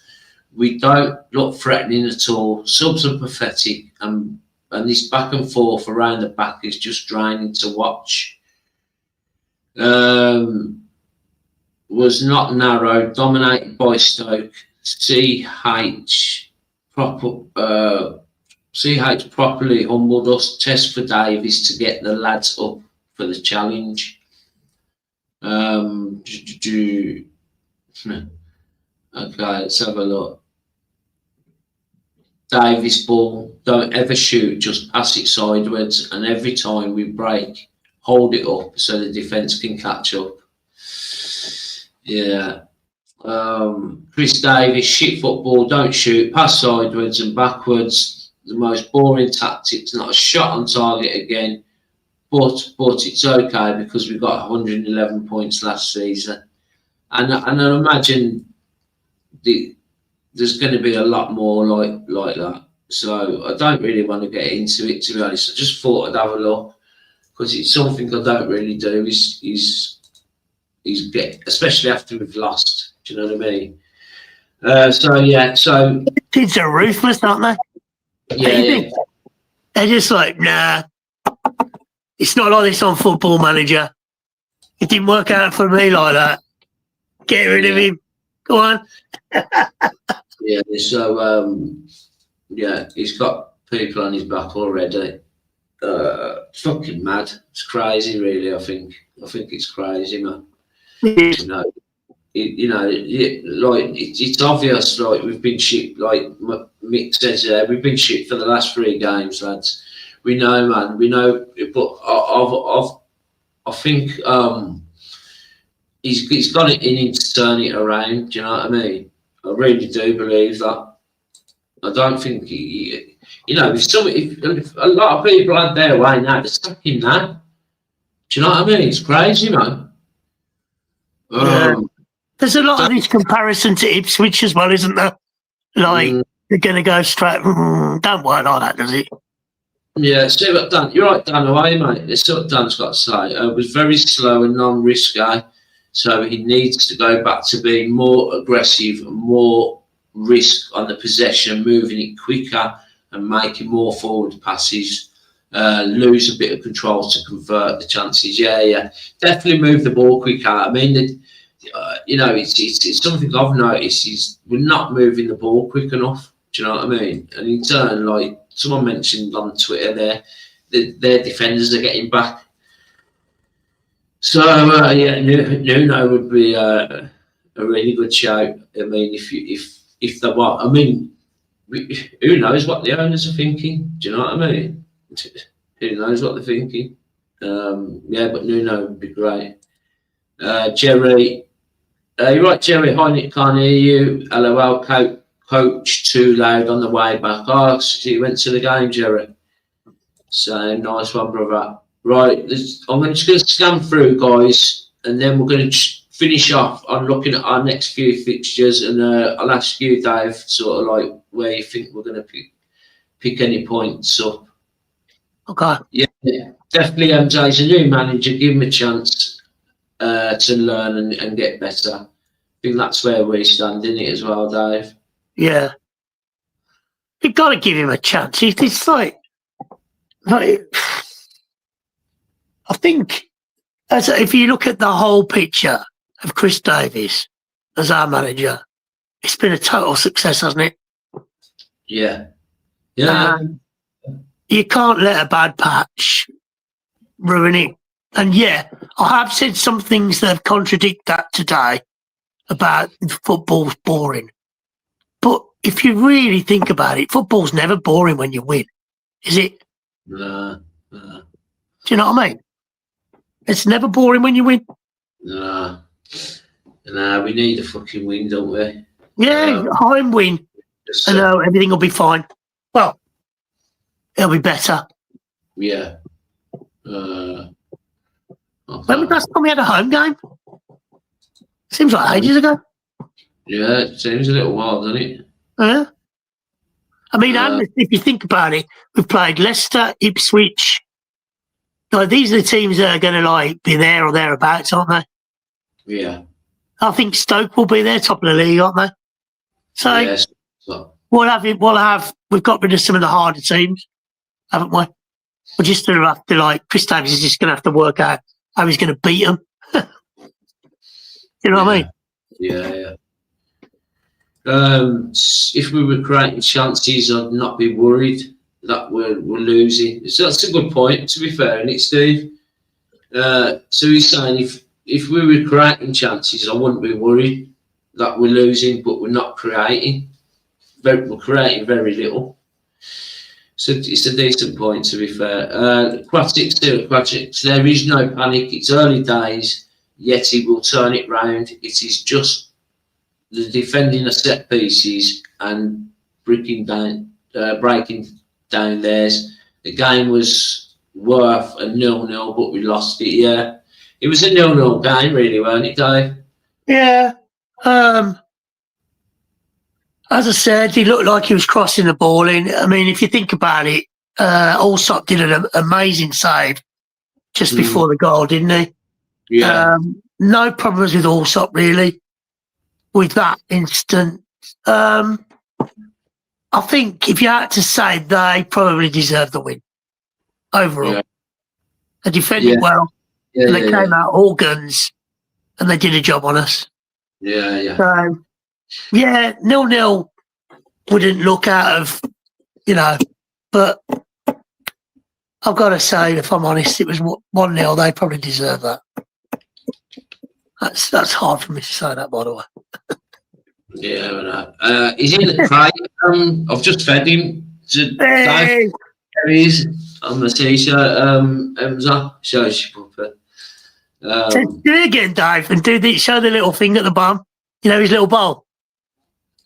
We don't look threatening at all. Subs are pathetic, and this back and forth around the back is just draining to watch. Was not narrow, dominated by Stoke. CH properly humbled us. Test for Davies to get the lads up for the challenge. Okay, let's have a look. Davies ball, don't ever shoot, just pass it sideways, and every time we break, hold it up so the defence can catch up. Yeah. Chris Davies, shit football, don't shoot, pass sideways and backwards. The most boring tactics, not a shot on target again. But it's okay because we got 111 points last season. And I imagine there's going to be a lot more like that. So I don't really want to get into it, to be honest. I just thought I'd have a look because it's something I don't really do. Is get, especially after we've lost. Do you know what I mean? So kids are ruthless, aren't they? Yeah. They're just like, nah. It's not like this on Football Manager. It didn't work out for me like that. Get rid of him. Go on. Yeah, so he's got people on his back already. Fucking mad. It's crazy, really. I think it's crazy, man. It's obvious. Like we've been shit. Like Mick says, we've been shit for the last 3 games, lads. We know, man. We know, but I think he's got it in him to turn it around. Do you know what I mean? I really do believe that. I don't think if a lot of people out there way now, they're stuck in that. Do you know what I mean? It's crazy, man. There's a lot of this comparison to Ipswich as well, isn't there? Like they're going to go straight. Don't work like that, does it? Yeah, see what Dan. You're right, Dan. Away, mate. That's what Dan's got to say. It was very slow and non-risky, so he needs to go back to being more aggressive, more risk on the possession, moving it quicker and making more forward passes. Lose a bit of control to convert the chances. Yeah, definitely move the ball quicker. I mean, it's something I've noticed is we're not moving the ball quick enough. Do you know what I mean? And in turn, like someone mentioned on Twitter, their defenders are getting back. So Nuno would be a really good shout. I mean, if they want, I mean, who knows what the owners are thinking? Do you know what I mean? Who knows what they're thinking? But Nuno would be great. Jerry, you're right, Jerry. Hi, Nick, can't hear you. LOL, coach too loud on the way back. Oh, so you went to the game, Jerry. So nice one, brother. Right, I'm just going to scan through, guys, and then we're going to finish off on looking at our next few fixtures. And I'll ask you, Dave, sort of like where you think we're going to pick any points up. Okay. Yeah, definitely. He's a new manager. Give him a chance to learn and get better. I think that's where we stand in it as well, Dave. Yeah. You've got to give him a chance. It's like I think if you look at the whole picture of Chris Davies as our manager, it's been a total success, hasn't it? Yeah. You can't let a bad patch ruin it. And I have said some things that have contradicted that today about football's boring. But if you really think about it, football's never boring when you win, is it? No. Do you know what I mean? It's never boring when you win. No, we need a fucking win, don't we? Yeah, home win. I know everything will be fine. Well, it'll be better. Yeah. When was the last time we had a home game? Seems like ages ago. Yeah, it seems a little while, doesn't it? Yeah. I mean, if you think about it, we've played Leicester, Ipswich. Like, these are the teams that are going to be there or thereabouts, aren't they? Yeah. I think Stoke will be there, top of the league, aren't they? So yes. We've got rid of some of the harder teams, haven't we? We're just going to have to Chris Davies is just going to have to work out how he's going to beat them. You know what I mean? Yeah. If we were creating chances, I'd not be worried that we're losing. So that's a good point, to be fair, isn't it, Steve? So he's saying if we were creating chances, I wouldn't be worried that we're losing, but we're not creating. We're creating very little. So it's a decent point, to be fair. Aquatics, there is no panic. It's early days, yet he will turn it round. It is just the defending of set pieces and breaking down theirs. The game was worth a 0-0, but we lost it. Yeah, it was a 0-0 game, really, wasn't it, Dave? Yeah. As I said, he looked like he was crossing the ball in. I mean, if you think about it, Allsop did an amazing save just before the goal, didn't he? Yeah. No problems with Allsop, really, with that instant. I think if you had to say, they probably deserved the win overall. Yeah. They defended well, Yeah, and they came out all guns, and they did a job on us. Yeah. So, 0-0 wouldn't look out of, but I've got to say, if I'm honest, it was 1-0. They probably deserve that. That's hard for me to say that, by the way. Yeah, he's in the crate. I've just fed him. Hey! There he is on the t-shirt. Emza shows you puppet. Do it again, Dave, and show the little thing at the bottom. You know his little bowl.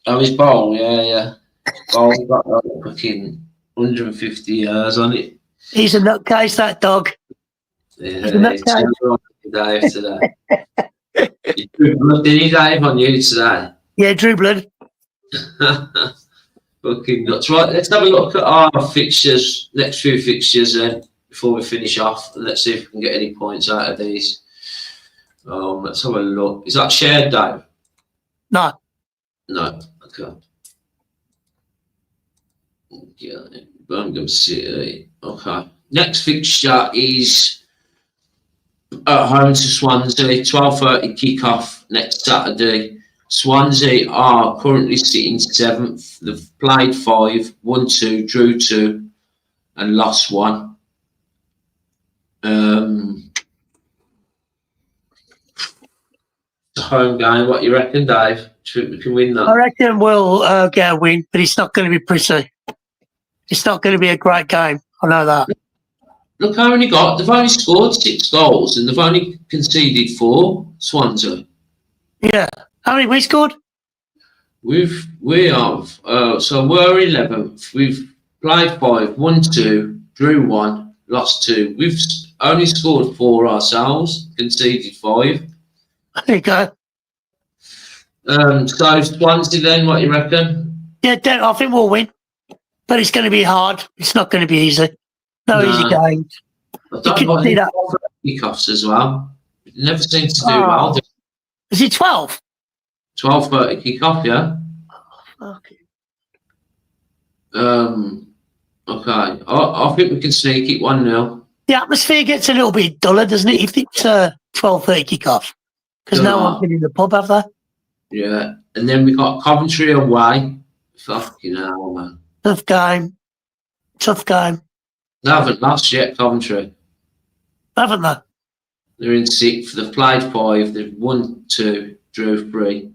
Oh, his bowl, yeah. Bowl's got like fucking 150 years on it. He's a nutcase, that dog. Yeah, it's Dave today. You drew blood, did he, Dave, on you today? Yeah, drew blood. Fucking nuts. Right, let's have a look at our fixtures, next few fixtures then, before we finish off, and let's see if we can get any points out of these. Let's have a look. Is that shared, Dave? No. Okay. Yeah, Birmingham City. Okay. Next fixture is at home to Swansea. 12:30 kick-off next Saturday. Swansea are currently sitting 7th. They've played 5, won 2, drew 2, and lost 1. It's a home game. What you reckon, Dave? Do you think we can win that? I reckon we'll get a win, but it's not going to be pretty. It's not going to be a great game. I know that. Look how many they've only scored 6 goals and they've only conceded 4, Swansea. Yeah. How many we scored? We have so we're 11th. We've played 5, won 2, drew 1, lost 2. We've only scored 4 ourselves, conceded 5. There you go. So Swansea then, what you reckon? Yeah, I think we'll win, but it's going to be hard. It's not going to be easy. No easy games. I don't like see that kickoffs as well. It never seems to do well. Is it 12? 12:30 kick-off, yeah. Okay. Okay. I think we can sneak it 1-0. The atmosphere gets a little bit duller, doesn't it, if it's 12:30 kick-off? Because no one's been in the pub, have they? Yeah. And then we got Coventry away. Fucking hell, man. Tough game. They haven't lost yet, Coventry. Haven't they? They're in 6th. They've played 5. They've won 2, drew 3.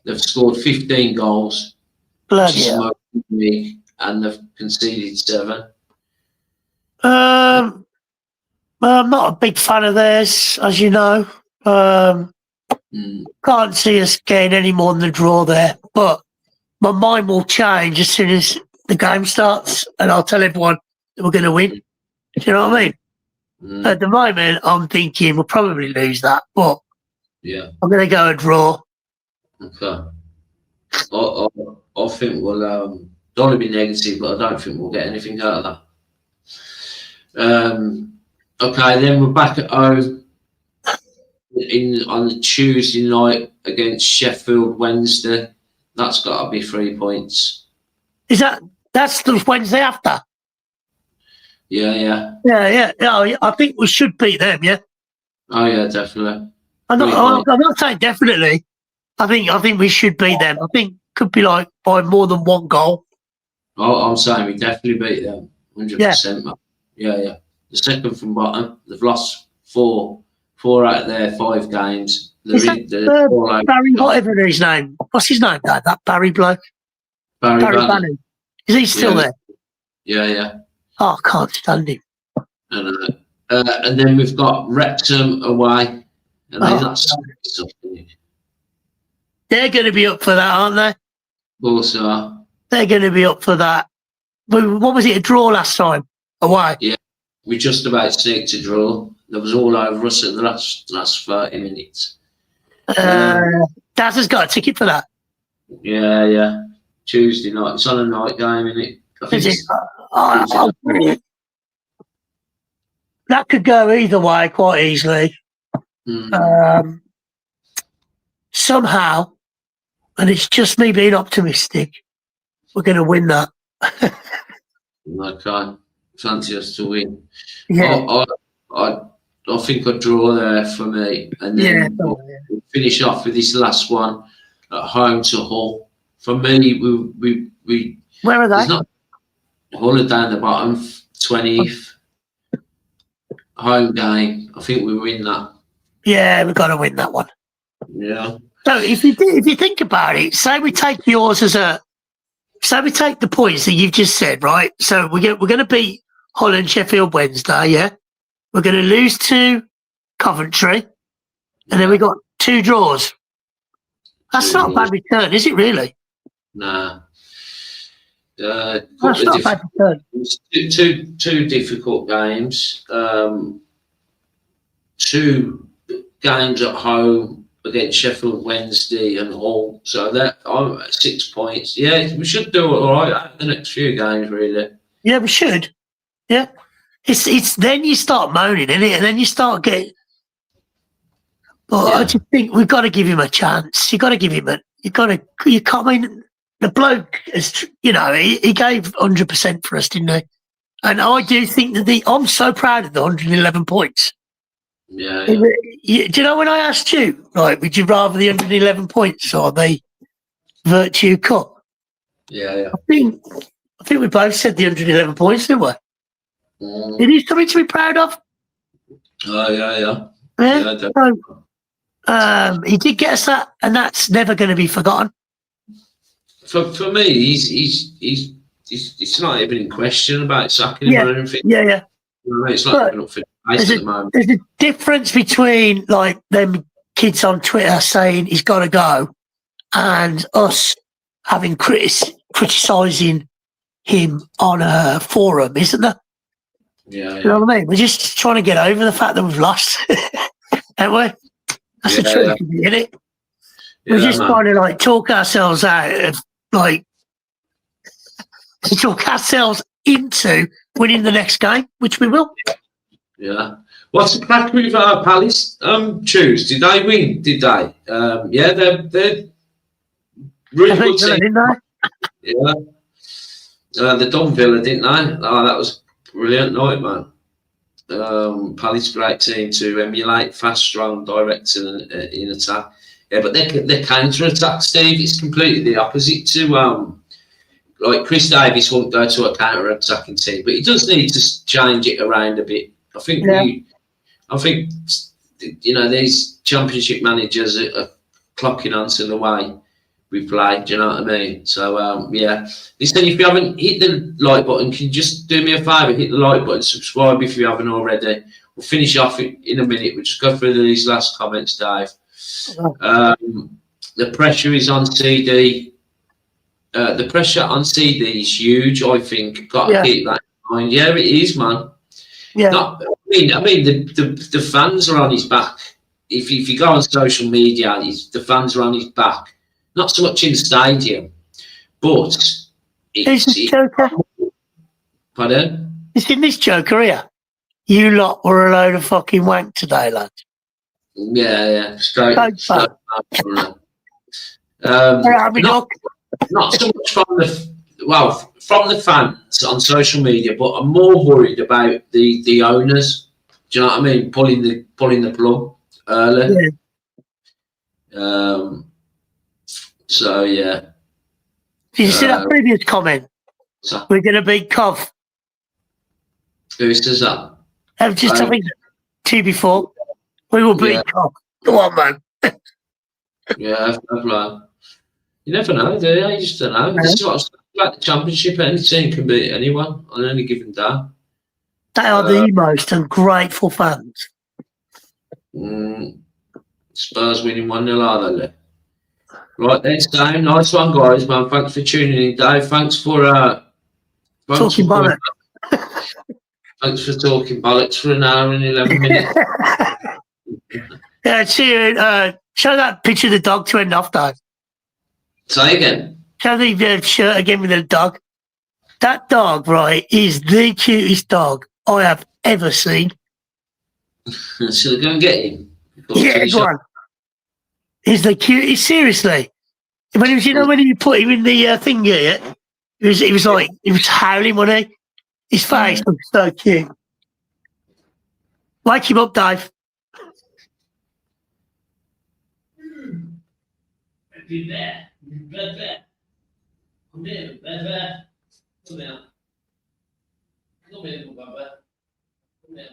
They've scored 15 goals. Bloody hell. And they've conceded 7. Well, I'm not a big fan of theirs, as you know. Can't see us getting any more than a draw there. But my mind will change as soon as the game starts, and I'll tell everyone that we're going to win. Do you know what I mean? At the moment, I'm thinking we'll probably lose that, but yeah, I'm going to go a draw. Okay. I think we'll don't want to be negative, but I don't think we'll get anything out of that. Okay, then we're back at home on the Tuesday night against Sheffield Wednesday. That's got to be 3 points. That's the Wednesday after? Yeah. Yeah. I think we should beat them, yeah? Oh, yeah, definitely. I'm not saying definitely. I think we should beat them. I think could be like by more than one goal. I'm saying we definitely beat them, 100%. Man. Yeah. The second from bottom, they've lost four out of their 5 games. Barry, whatever his name. What's his name? That Barry bloke. Barry Bannon. Is he still there? Yeah. Oh, I can't stand him. And then we've got Wrexham away, and then that's something. They're going to be up for that, aren't they? Also, they're going to be up for that. What was it? A draw last time away. Yeah, we just about sneaked a draw. There was all over us in the last 30 minutes. Daz has got a ticket for that. Yeah. Tuesday night. It's on a night game, isn't it? I think that could go either way quite easily. Somehow, and it's just me being optimistic, we're going to win that. Okay. Fancy us to win. Yeah. I think I'd draw there for me. And then we'll finish off with this last one at home to Hull. For me, we where are they? Hull are down the bottom, 20th. Home game. I think we win that. Yeah, we've got to win that one. Yeah. So if you think about it, say we take yours say we take the points that you've just said, right? So we're going to beat Hull and Sheffield Wednesday, yeah? We're going to lose to Coventry, and then we got 2 draws. That's not a bad return, is it really? Nah. That's not a bad return. Two difficult games. 2 games at home against Sheffield Wednesday and Hull. So I'm at 6 points. Yeah, we should do it all right the next few games, really. Yeah, we should. Yeah. It's then you start moaning, innit? And then you start getting. But I just think we've got to give him a chance. You got to give him you can't. I mean, the bloke is, he gave 100% for us, didn't he? And I do think that I'm so proud of the 111 points. Yeah. Do you know when I asked you, like, would you rather the 111 points or the Virtue Cup? Yeah. I think we both said the 111 points, didn't we? It is something to be proud of. Oh, yeah. So, he did get us that, and that's never going to be forgotten. For me, he's it's not even in question about sacking him or anything. Yeah. It's not even up for debate at the moment. There's a difference between like them kids on Twitter saying he's got to go, and us having criticising him on a forum, isn't there? Yeah. You know what I mean? We're just trying to get over the fact that we've lost, aren't we? That's the truth, isn't it? We're just trying to like talk ourselves out of talk ourselves into winning the next game, which we will. Yeah. What's the crack with Palace? Choose. Did they win? Did they? Yeah, they're really good team. Didn't they? Yeah. They done Villa, didn't they? Oh, that was brilliant night, man. Palace, great team to emulate, fast, strong, direct in attack. Yeah, but their counter attack, Steve, it's completely the opposite to like Chris Davies won't go to a counter attacking team, but he does need to change it around a bit. I think these championship managers are clocking onto the way we play. Do you know what I mean? So listen, if you haven't hit the like button, can you just do me a favour, hit the like button, subscribe if you haven't already. We'll finish off in a minute. We'll just go through these last comments, Dave. The pressure is on CD. The pressure on CD is huge. I think got to keep that in mind. Yeah, it is, man. Yeah. I mean, the fans are on his back. If you go on social media, the fans are on his back. Not so much in the stadium, but who's this joker? Pardon? It's in this joker here. You lot were a load of fucking wank today, lads. Yeah. Straight. Not so much from the fans on social media, but I'm more worried about the owners. Do you know what I mean? Pulling the plug early. So yeah. Did you see that previous comment? So, We're going to beat Cov. who says that? I was just having two before. We will beat Cov. Go on, man. Yeah, I've learned. You never know, do you? You just don't know. This is what I was like the championship. Any team can beat anyone on any given day. They are the most ungrateful fans. Spurs winning 1-0, are they? Right, next time. Nice one, guys, man. Thanks for tuning in, Dave. Thanks for Talking bollocks. Thanks for talking bollocks for an hour and 11 minutes. Yeah, see you. Show that picture of the dog to end off, Dave. Say again. Show the shirt again with the dog. That dog, right, is the cutest dog I have ever seen. Should I go and get him? Yeah, go on. He's the cutest, seriously. When he was, when you put him in the thing here, he was howling, wasn't he? His face looked so cute. Wake him up, Dave. Be there. Come here, Bebe. Come here. Come here, Bebe. Come here.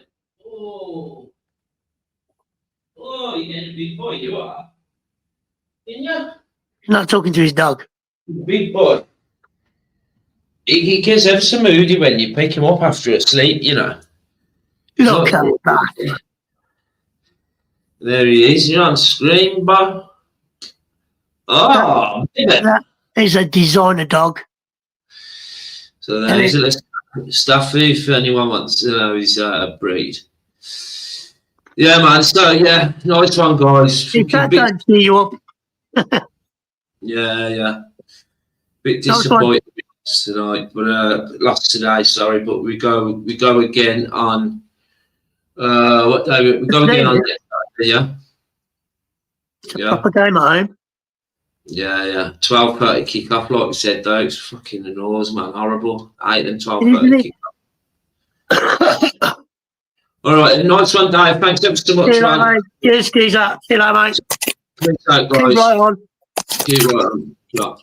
Oh, you're getting a big boy, you are. Didn't you? He's not talking to his dog. Big boy. He gets ever so moody when you pick him up after a sleep, you know. Look at that. There he is. You're on screen, boy. Oh, that is a designer dog. So there's a list of stuff if anyone wants to know his breed. Yeah, man. So yeah, nice one, guys. If that don't cheer you up. Yeah. Bit disappointed tonight, but lost today. Sorry, but we go again on what day? We go again on yeah. Proper game at home. Yeah. 12:30 kick-off, like we said, though. It's fucking annoys, man. Horrible. 8 and 12:30 kick-off. All right, nice one, Dave. Thanks ever so much, man. Cheers, geezer. See you later, mate. Thanks, guys. Keep right on. Keep right on. Yeah.